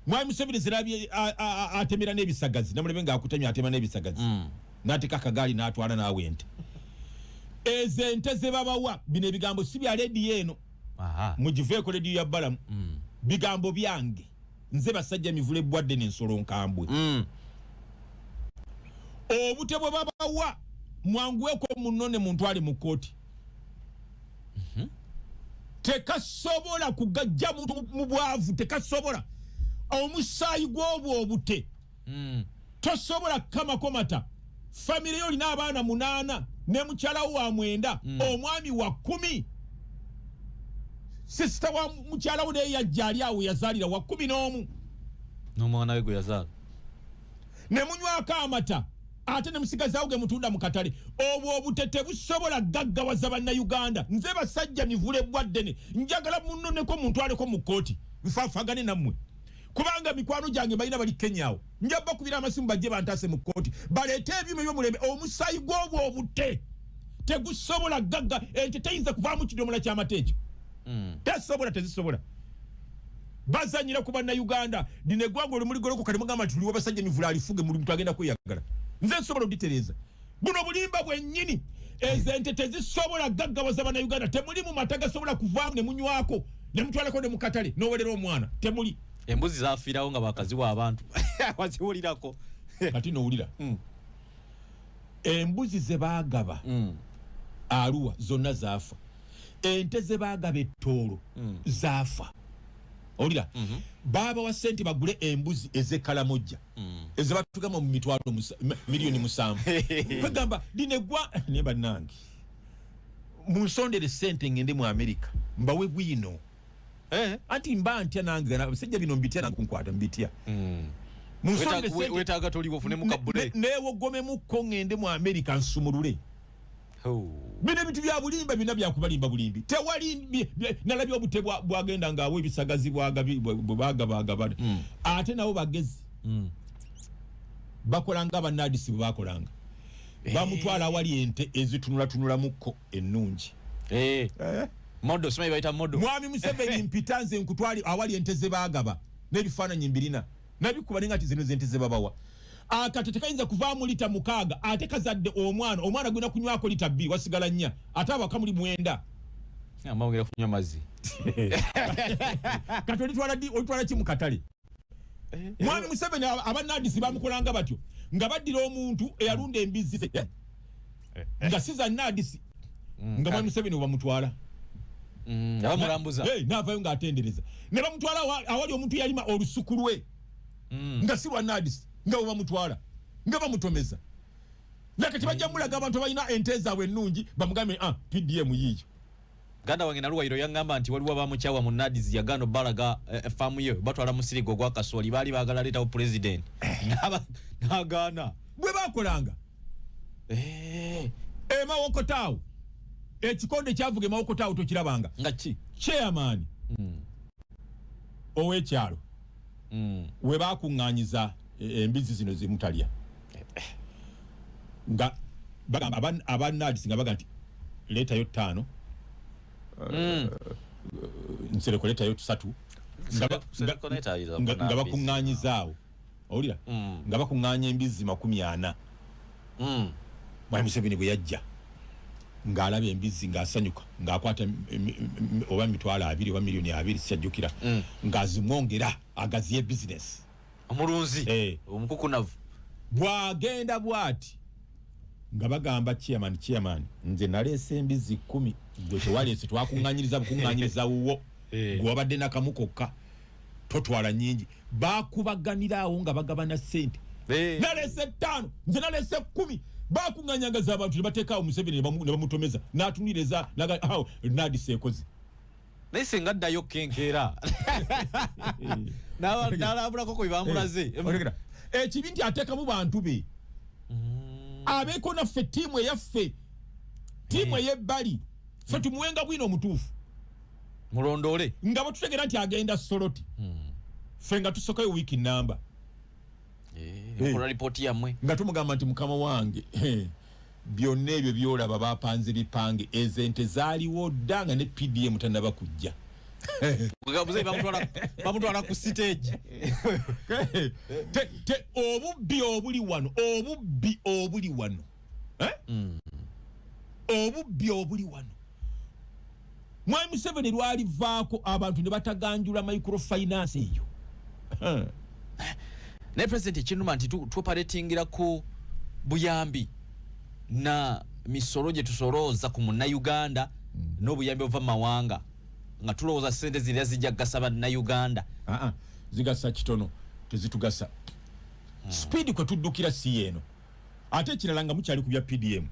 Mwami Museveni zirabye atemera n'ebisagazi namulebe nga akutemya atema n'ebisagazi n'atika akagali n'atwala nawe ente ezente ze babawa bino ebigambo si bya lady eno mugiveeko lady ya Balamu bigambo byange nze basajja mivule bwadde n'ensolo nkambwe obute bwe babawa mwanguweko munone muntwale mu kooti tekasobola kugajja muntu mu bwavu tekasobola omusaayi gw'obwo obute tosobola kamako mata famire yo lina abaana 8 ne mukyalawo wa 9 omwami wa 10 sista wa mukyalawo naye yajja ali awo yazaalira wa 11 n'omwana we gwe yazaala ne munywako amata ate ne musigazawo ge mutunda mu katale obwo obutete busobola gaggawaza bannayuganda nze basajja mivule bwaddene njagala munnoneko muntwaleko mu kooti bifaafagane nammwe kubanga mikwano gyange balina bali Kenya nja bakubira amasimu bajje bantase mu kooti baleete ebyuma by'omulembe omusayi gw'obwo obute tegusobola gagga ente teyinza kuvaamu kidomola ky'amateekyo tesobola tezisobola bazanyira ku bannayuganda dino eggwanga oli muligoloko kali mugamba nti tuliwo basajja emivula alifuge mu muntu agenda kweyagala nze nsobola oditereeza buno bulimba bwennyini ezo ente tezisobola gaggawaza bannayuganda temuli mu mata gasobola kuvaamu ne munywako ne mutwalako ne mu katale n'owolera omwana temuli embuzi zafiirawo nga bakaziwa abantu waziwulirako kati nowulira embuzi ze baagaba Arua zonna zaafa ente ze baagaba ettoolo zaafa olira baba wa sente bagule embuzi ez'ekkalamojja ezo batugamba mu mitwalo miliyoni 7 bagamba dinegwa ne bannange munsondere sente ngende mu America mbawe bwino anti mba ntya nange abasajja bino mbitya nange kunkwata mbitya wetaaga toli wofune mu kabule neewogome mukko ngende mu America nsumulule bino bintu bya bulimba bina byakubalimba bulimbi tewali nalabye obute bwagenda ngaawe ebisagazi bwagaba ate nabo bagezi bakolanga abannadisi bwe bakolanga bamutwala awali ente ezitunulatunula mukko ennungi modo simanyi bayita modo mwami Museveni mpita nze nkutwali awali ente ze baagaba n'ebifaananyi mbirina nabikuba ninga ati zino zente ze babawa akate tekayinza kuvaamu lita 6 ate kazadde omwana gwina kunywako lita 2 wasigala 4 ate abaka muli 9 amawongera kunywa mazzi kati olitwala ki mu katale mwami Museveni abannadisi bamukolanga batyo nga baddira omuntu eyalunda embizi nga siza nnadisi nga mwami Museveni bamutwala abamulambuza n'avaayo ng'atendereza ne bamutwala awali omuntu yalima olusuku lwe nga si lwa nnadisi nga bwe bamutwala nga bamutomeza nakati bajja mulaga abantu abalina ente zaabwe ennungi bamugambe PDM yiiyo ganda wange naluwayiro yaŋŋamba nti waliwo abamukyawa mu nadizi yagaana obbalaga efaamu ye batwala musirigo gwa kasooli baali baagala leetawo pulezidenti n'agaana bwe baakolanga emawokotaawo ekikonde kyavuga emawokotaawo tokirabanga nga ki chairman ow'ekyalo we baakuŋŋaanyiza embizi zino zemutalya nga bagamba abannadisi nga baga nti leetayo 5 nsereko leetayo 3 nga bakuŋŋaanyizaawo owulira nga bakuŋŋaanya embizi 40 mwami Museveni bwe yajja ng'alaba embizi ng'asanyuka ng'akwata oba mitwalo 2 oba miliyoni 2 sijjukira ng'azimwongera agaziye business omulunzi omukukunavu bwagenda bwati nga bagamba chairman nze naleese embizi 10 gwe tewaleese twakuŋŋaanyiriza bukuŋŋaanyiriza wuwo gw'obadde nakamukokka totwala nnyingi baakubaganiraawo nga bagabana ssente naleese 5 nze naleese 10 bakuŋŋaanyangaza abantu ne bateekaawo Museveni ne bamutomeza n'atunireza nadisi ekoze naye singa addayo kenkeera n'alabulako kwe bamulaze ekibi nti ateekamu bantu be abeeko naffe ttiimu eyaffe ttiimu ey'ebbali ffe tumuwenga bwino omutuufu mulondoole nga bwe tutegera nti agenda soloti ffe nga tusokayo wiiki namba kola ripooti yammwe nga tumugamba nti mukama wange byonna ebyo byolaba bapanze bipange ezente zaaliwo dda nga ne PDM tannaba kujja bamutwala ku stage obubbi obuli wano mwami Museveni lwalivaako abantu ne bataganjula microfinance eyo naye president ekinuma nti tuoperatingira ku buyambi na misolo gye tusolooza ku munnayuganda n'obuyambi ova mawanga nga tulowooza sente zirya zijja kugasa bannayuganda zigasa kitono tezitugasa speedi kwe tuddukira si yeeno ate ekirala nga mukyali ku bya PDM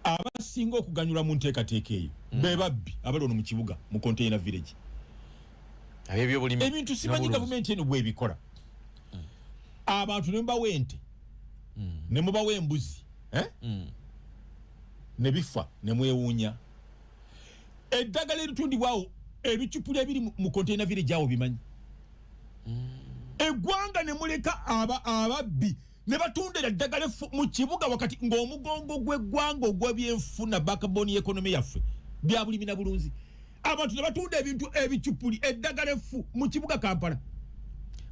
abasinga okuganyula mu nteekateeka eyo be babbi abali ono mu kibuga mu container village ebintu simanyi gavumenti eno bwebikola abantu ne mubawa ente ne mubawa embuzi ne bifa ne mwewuunya eddagala eritundibwawo ebichupuli ebiri mu container village awo bimanyi eggwanga ne muleka ababbi ne batundira ddagala mu kibuga wakati ng'omugongo gw'eggwanga ogw'ebyenfuna backbone y'economy yaffe bya bulimi na bulunzi abantu ne batunda ebintu ebichupuli eddagala effu mu kibuga Kampala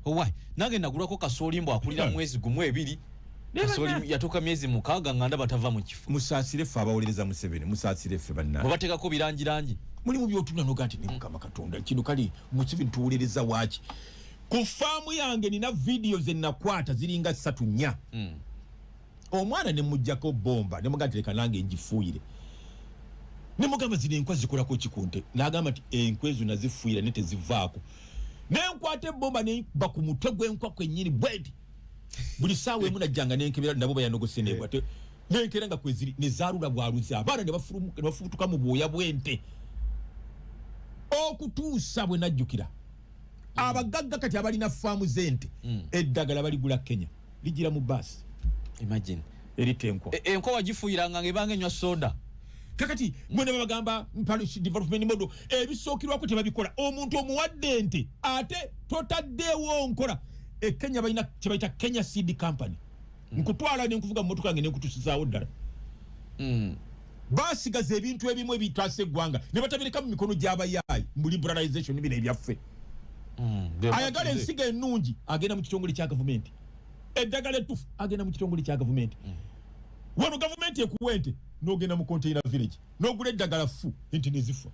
owai nange nagulako kasolimbo akulira mwezi gumu ebiri kasolimbo yatoka myezi mukaaga nganda batava mu kifu musaasire ffe abawolereza Museveni musaasire ffe banna batekako birangirangi muli mu byotunda noganti ne Mukama Katonda kino kali Museveni tuwolereza waaki ku faamu yange nina video ze nakwata ziringa 3-4 omwana ne mujjako bomba ne muganti leka nange njifuuyire ne mugamba zino enkwa zikolako kikunte n'agamba nti enkwezo nazifuuyira ne tezivaako nenkwate bomba ne baku mutwe gw'enkwa kwennyini bwedi buli saawa emu najjanga nenkebera nabo bayanogose negwate nenkera nga kweziri ne zaalula bwaluzi abaana ne bafutuka mu bwoya bw'ente okutuusa bwe najjukira abagagga kati abalina faamu z'ente eddagala baligula Kenya ligira mu baasi imagine eritenkwa enkwa wagifuuyiranga ng'ebanga enywa soda kakati mwene bagamba policy development model ebisookirwako tebabikola omuntu omuwadde ente ate totaddeewo nkola Kenya balina kyebayita Kenya Seed Company nkutwala nenkuvuga mu motoka yange nenkutusizaawo ddala basigaza ebintu ebimu ebitwasa eggwanga ne batabireka mu mikono gy'abayaayi mu liberalization bino ebyaffe ayagala ensiga ennungi agenda mu kitongole kya gavumenti eddagala ettufu agenda mu kitongole kya gavumenti wano gavumenti ekuwa ente n'ogenda mu container village n'ogula eddagala ffu ente nezifa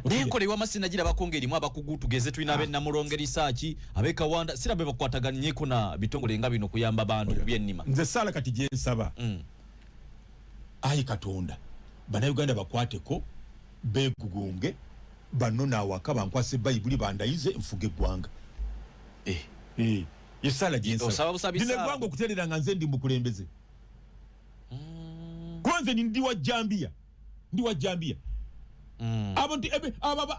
nenkola ewamasina girabako ng'erimu abakugu tugeze tulina ab'ennamulonge risaaki ab'ekawanda sirabe bakwataganyeko na bitongole nga bino kuyamba bantu byennima nze saala kati gyensaba ayi Katonda bannayuganda bakwateko beegugunge banno naawaka bankwasa ebbayibuli bandayize nfuga eggwanga yesaala gyensaba dina eggwanga okuteerera nga nze ndi mukulembeze kwanze ndi wa Jambiya abantu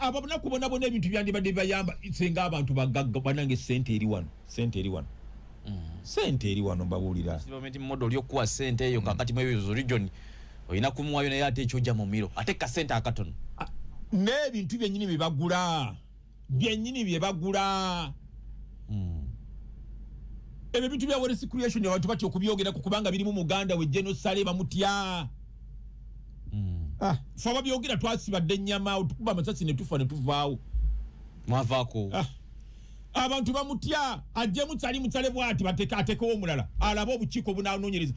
ababunaku bonabona ebintu byandibadde bayamba senga abantu bagagga banange sente eri wano mbabuulira development model olyokuwa sente eyo kakati mu ebyo region olina kumuwayo naye ate ekyojja mu miro ate kasente akatono n'ebintu byennyini bye bagula ebyo bintu bya Wallace Creation abantu batya okubyogerako kubanga birimu muganda we genocide bamutya fa babyogera twasibadde ennyama tukuba amasasi ne tufa ne tuvaawo mwavaako abantu bamutya ajje mutsale bwati atekewo omulala alaba obukiiko bunanoonyereza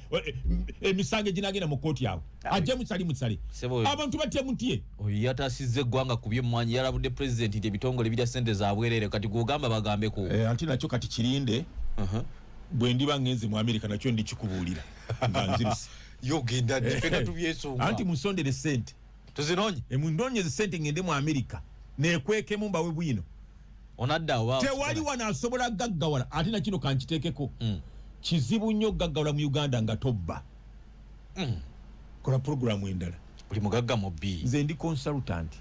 emisango eginagenda mu kooti awo ajje mutsale abantu batemutye oyo yataasizza eggwanga ku byemmwanyi yalabudde pulezidenti nti ebitongole birya sente zabwerere kati gwogamba bagambeko anti nakyo kati kirinde bwe ndiba ngenze mu Amerika nakyo ndikikubuulira nga nzirusi yogenda fena tubyesonga anti musondere sente tuzinonye mundonyeze sente ngende mu Amerika nekwekemu mbawe bwino onadda tewali wana asobola gaggawala ate nakino kankiteekeko kizibu nnyo gaggawala mu Uganda nga tobba kola programu endala buli mugagga mubbi nze ndi consultant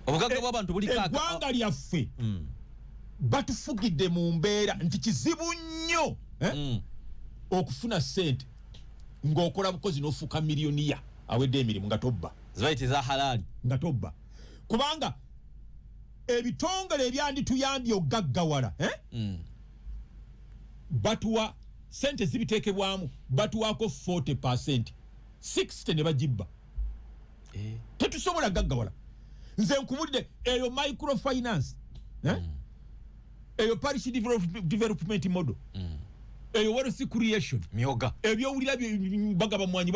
obugagga bw'abantu buli kaaka eggwanga lyaffe batufugidde mu mbeera nti kizibu nnyo okufuna sente ng'okola bukozi n'ofuuka miliyoniya awedde emirimu nga tobba zibayite za halali nga tobba kubanga ebitongole ebyandituyambye okugaggawala batuwa sente zibiteekebwamu batuwaako 40% 60 ne bagibba tetusobola gaggawala nze nkubulidde eyo microfinance eyo parish development model eyo Wallace Creation myoga ebyowulira bagaba mwanyi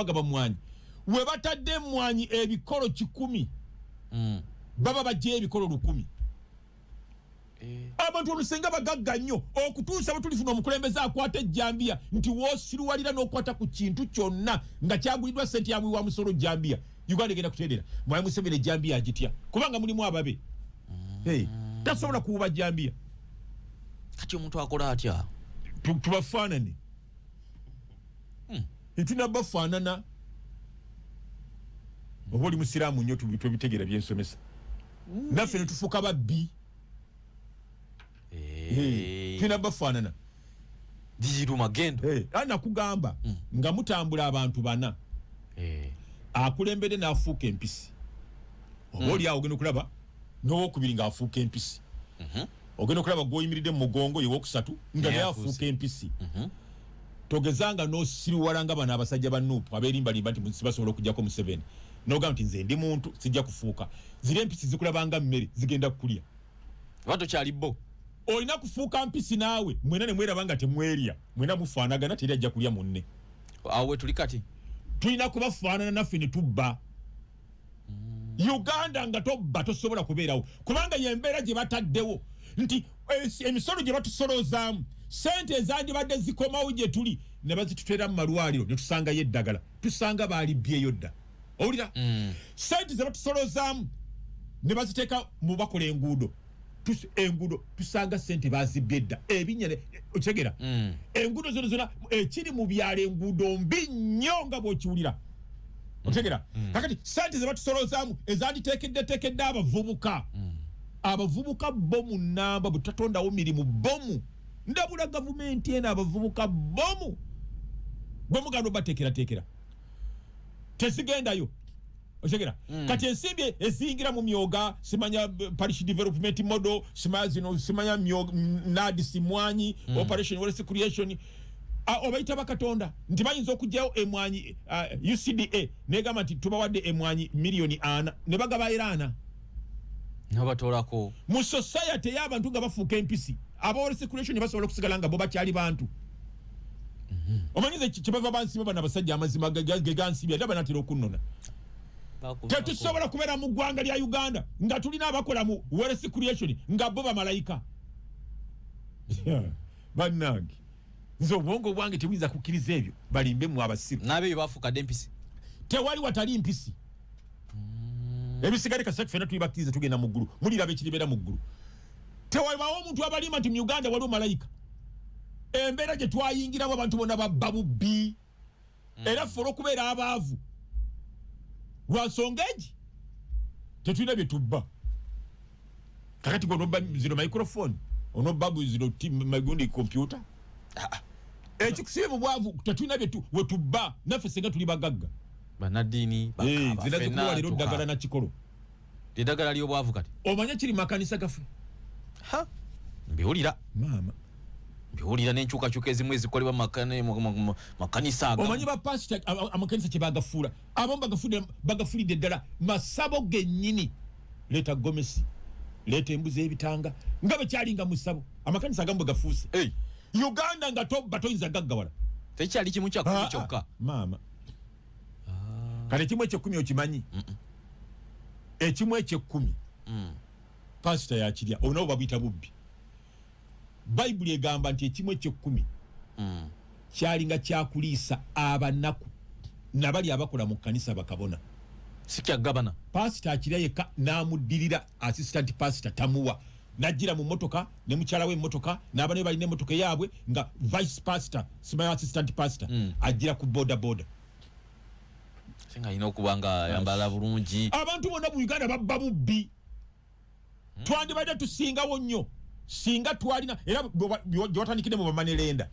we batadde mwanyi ebikolo 100 baba bajje ebikolo 100 abantu olusenga bagagga nnyo okutuusa bwe omukulembeze akwata ejjambiya nti woosiruwalira n'okwata ku kintu kyonna nga kyaguliddwa sente yamwe wa musolo Jambiya Uganda egenda kuteerera mwayi Museveni ejjambiya agitya kubanga mulimu ababe tasobola kuwuba Jambiya kati omuntu akola atya tubafaanane ntunabafaanana oba oli musiraamu nnyo tubitegeera byensomesa naffe ne tufuuka babbi tunabafaanana diyiru magendo nakugamba nga mutambula abantu bana akulembere n'afuuka empisi oba oli awo ogenda okulaba n'owokubiri ng'afuuka empisi ogenda okulaba gw'oyimiridde mu mugongo ye wokusatu nga naye afuuka empisi togezanga n'osiriwala nga bano abasajja ba Nuupu abeerimbalimba nti sibasobola okugyako Museveni n'ogamba nti nze ndi muntu sijja kufuuka ziri empisi zikulabanga mmere zigenda kukulya oba tokyali bo olina kufuuka mpisi naawe mwena ne mweraba nga temwerya mwena mufaanagana teri ajja kulya munne awo we tuli kati tulina kubafaanana naffe ne tubba Uganda nga tobba tosobola kubeerawo kubanga yembeera gye bataddewo nti emisolo gye batusolozaamu sente ezandibadde zikomawo gye tuli ne bazitutera mu malwaliro ne tusangayo eddagala tusanga baalibbyeyo dda owulira sente ze batusolozaamu ne baziteeka mu bakola enguudo tusanga sente bazibbye dda ebinyere okitegera enguudo zona ekiri mu byalo enguudo mbi nnyo nga bw'okiwulira otegera kakati sente ze batusolozaamu ezanditeekedde abavubuka bomu namba butatondawo mirimu bomu ndabula gavumenti eno abavubuka bomu bwemuganda obateekerateekera tezigendayo otegera kati ensimbi eziyingira mu myoga simanya parish development model simanya nadi simwanyi operation wealth creation obayita bakatonda nti bayinza okugyayo emwanyi UCDA negamba nti tubawadde emwanyi miliyoni 4 ne bagaba era 4 nabatoolako mu society y'abantu nga bafuuka empisi wealth creation basobola okusigala nga bo bakyali bantu omanyize kyebava bansiba bano abasajja amazima gegansibya ate banatera okunnona tetusobola kubeera mu ggwanga lya Uganda nga tulina abakola mu wealth creation nga bo bamalayika bannange nze obwongo bwange tebuyinza kukkiriza ebyo balimbe mu abasiru n'abeeyo bafuukadde empisi tewali watali mpisi ebisigale kasatu fena tulibakkiriza tugenda mu ggulu muliraba ekiribeera mu ggulu tewalibawo omuntu abalima nti mu Uganda waliwo malayika embeera gye twayingiramu abantu bonna babba bubbi era ffe olw'okubeera abaavu lwa nsonga egi tetulina bye tubba kakati gonobba zino microphone onobba zino magundi computer ekikusibe mu bwavu tetulina we tubba naffe senga tuli bagagga banaddiini zinazikuwa lero ddagala na kikolo eddagala ly'obwavu kati omanya kiri makanisa gaffe mbiwulira maama mbiwulira n'enkyukakyuka ezimu ezikolebwa makanisa aga omanyi bapasita amakanisa kye bagafuula abamu bagafulidde ddala masabo gennyini leeta gomesi leeta embuzi ebitanga nga bwe kyalinga mu ssabo amakanisa agamu bwe gafuuse Uganda nga tobba toyinza gaggawala tekyali kimu kyakumi kyokka maama kale ekimu ekyekumi okimanyi ekimu ekyekumi pasita yakirya olinawo babuyita bubbi bayibuli egamba nti ekimu ekyekumi kyalinga kyakuliisa abanaku nabali abakola mu kkanisa bakabona sikyagabana pasita akirya yekka n'amuddirira assistant pasita tamuwa najjira mu motoka ne mukyala we motoka n'abana be balina emotoka yaabwe nga vice pastor simanyi assistant pastor ajjira ku boda singa alina okuba nga yambala bulungi abantu bonna mu Uganda babba bubbi twandibadde tusingawo nnyo singa twalina era gye watandikire mu bamanerenda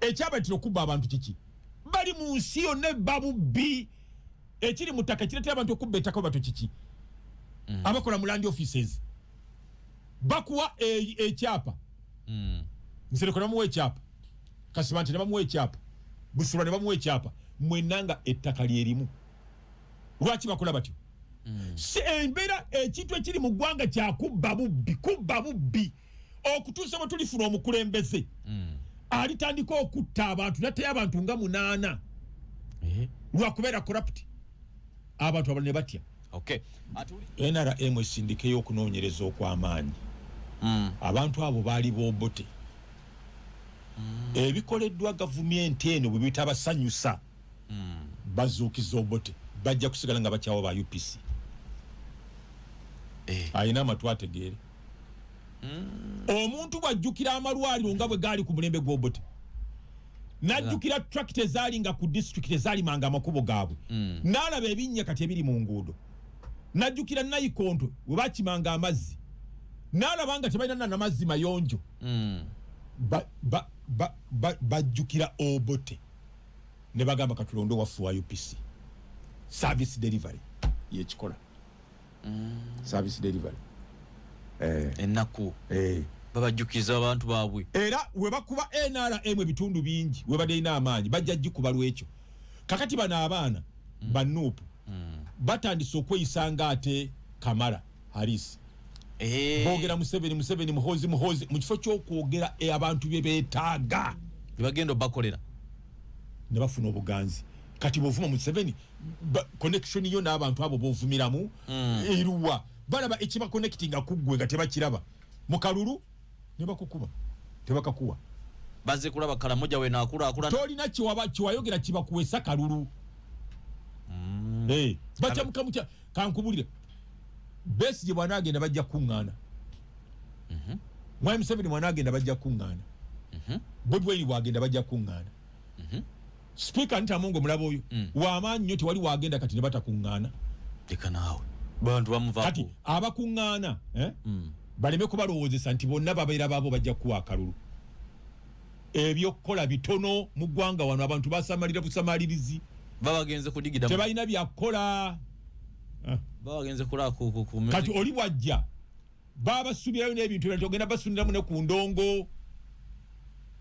ekyabaitira okubba abantu kiki bali mu nsi yonna ebba bubbi ekiri mu ttaka kireetera abantu okubba ettaka bato kiki abakola mu land offices bakuwa ekyapa nsereko namuwa ekyapa Kasibanti ne bamuwa ekyapa Busula ne bamuwa ekyapa mwenanga ettaka lyerimu lwaki bakola batyo si embeera ekintu ekiri mu ggwanga kyakubba bubbi okutuusa bwe tulifuna omukulembeze alitandika okutta abantu nattayo abantu nga 8 lwakubeera corrupt abantu abalala ne batya NRM esindikeyo okunoonyereza okw'amaanyi abantu abo baali bobote ebikoleddwa gavumenti eno bwe bitabasanyusa bazuukiza obote bajja kusigala nga bakyawo ba UPC ayina amatu ategeere omuntu bwajjukira amalwaliro nga bwe gaali ku mulembe gw'obote najjukira tractor ezaali nga ku district ezaalimanga amakubo gaabwe n'alaba ebinnya kati ebiri mu nguudo najjukira Nayikondo we bakimanga amazzi n'alaba nga tebalina n'amazzi mayonjo bajjukira obote ne bagamba katulonde waffe wa UPC service delivery yekikola service delivery ennaku babajjukiza abantu baabwe era webakuba NRM ebitundu bingi webadde ina amaanyi bajja jikuba lwekyo kakati bana abaana banuupu batandise okweyisanga ate Kamala Harris boogera Museveni muhozi mu kifo ky'okwogera abantu bye beetaaga bagenda bakolera ne bafuna obuganzi kati bovuma Museveni connection yo n'abantu abo bovumiramu eruwa balaba ekiba connectinga kuggwe nga tebakiraba mu kalulu ne bakukuba tebakakuwa baze kulaba Karamoja we naakula tolina kiwayogera kiba kuwesa kalulu bacha mukamucha kankubulire besi je bwana agenda bajja kuŋŋaana Mwai Museveni mwana agenda bajja kuŋŋaana Bobi Wine wagenda bajja kuŋŋaana Speaker Ntamongo mulabo oyo wamaanyi nnyo tewali wagenda kati ne batakuŋŋaana leka naawe bantu bamuvaako kati abakuŋŋaana baleme kubalowoozesa nti bonna babeera baabo bajja kuwa akalulu ebyokukola bitono mu ggwanga wano abantu basamalira busamalirizi babagenze kudigida tebalina byakukola babagenze kula kati oli bwajja babasubirayo n'ebintu ebyo togenda basuniramu ne ku ndongo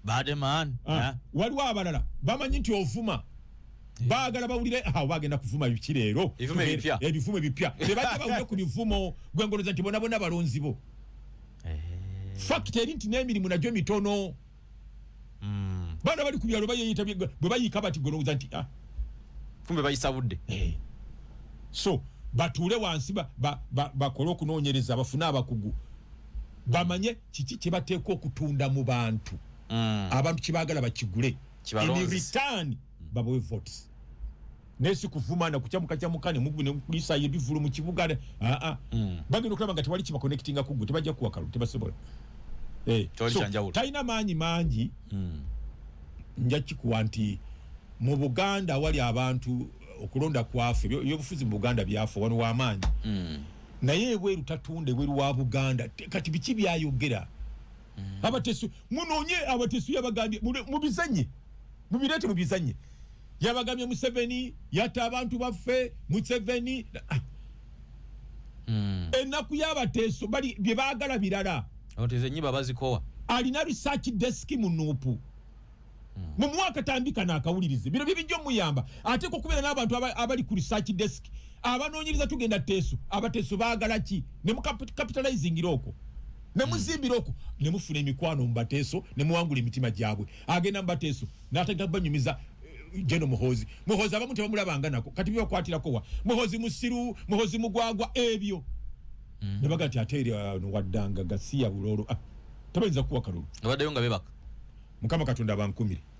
bademan waliwo abalala bamanyi nti ovuma baagala bawulire bagenda kuvuma bikireero ebivumo ebipya tebajja bawulire ku bivumo gwengoloza nti bona balonzi bo fakiti eri nti n'emirimu nagyo mitono baana bali ku byalo bayeyita bwe bayiika bati gwelowooza nti kumbe bayisabudde so batuule wansi bakole okunoonyereza bafune abakugu bamanye kiki kye bateeka okutunda mu bantu abantu kibaagala bakigule in return babawe votes nesi kuvuma na kuchamuka chamukane mugune kulisa yebivulu mu kibuga bagenda okulaba nga tewali kiba connectinga kugwe tebajja kuwa kalu tebasobola so taina manyi nja kikuwa nti mu Buganda wali abantu okulonda kwafe yobufuzi mu Buganda byafa wano w'amaanyi naye ebweru tatunde ebweru wa Buganda kati biki byayogera abatesu munoonye abatesu yabagambye mubizanye mubirete mubizanye yabagambye Museveni yata abantu baffe Museveni ennaku y'abateso bali bye baagala birala oteze nyiba bazikowa alina research desk mu Nuupu mu mwaka tambika nakawulirize bino bibijjo muyamba ate ko kubera n'abantu abali ku research desk abanoonyereza tugenda teso abateso baagala ki ne mu capitalizing iroko ne muzimbira okwo ne mufuna emikwano mu bateso ne muwangula emitima gyabwe agenda mu bateso n'atega banyumiza Jeno Muhozi abamu tebamulabanga nako kati byokwatirako wa Muhozi musiru Muhozi mugwagwa ebyo ne bagati ateeri waddanga gasiya bulolo tabayinza kuwa kalulu abaddeyo nga bebaka Mukama Katonda bankumire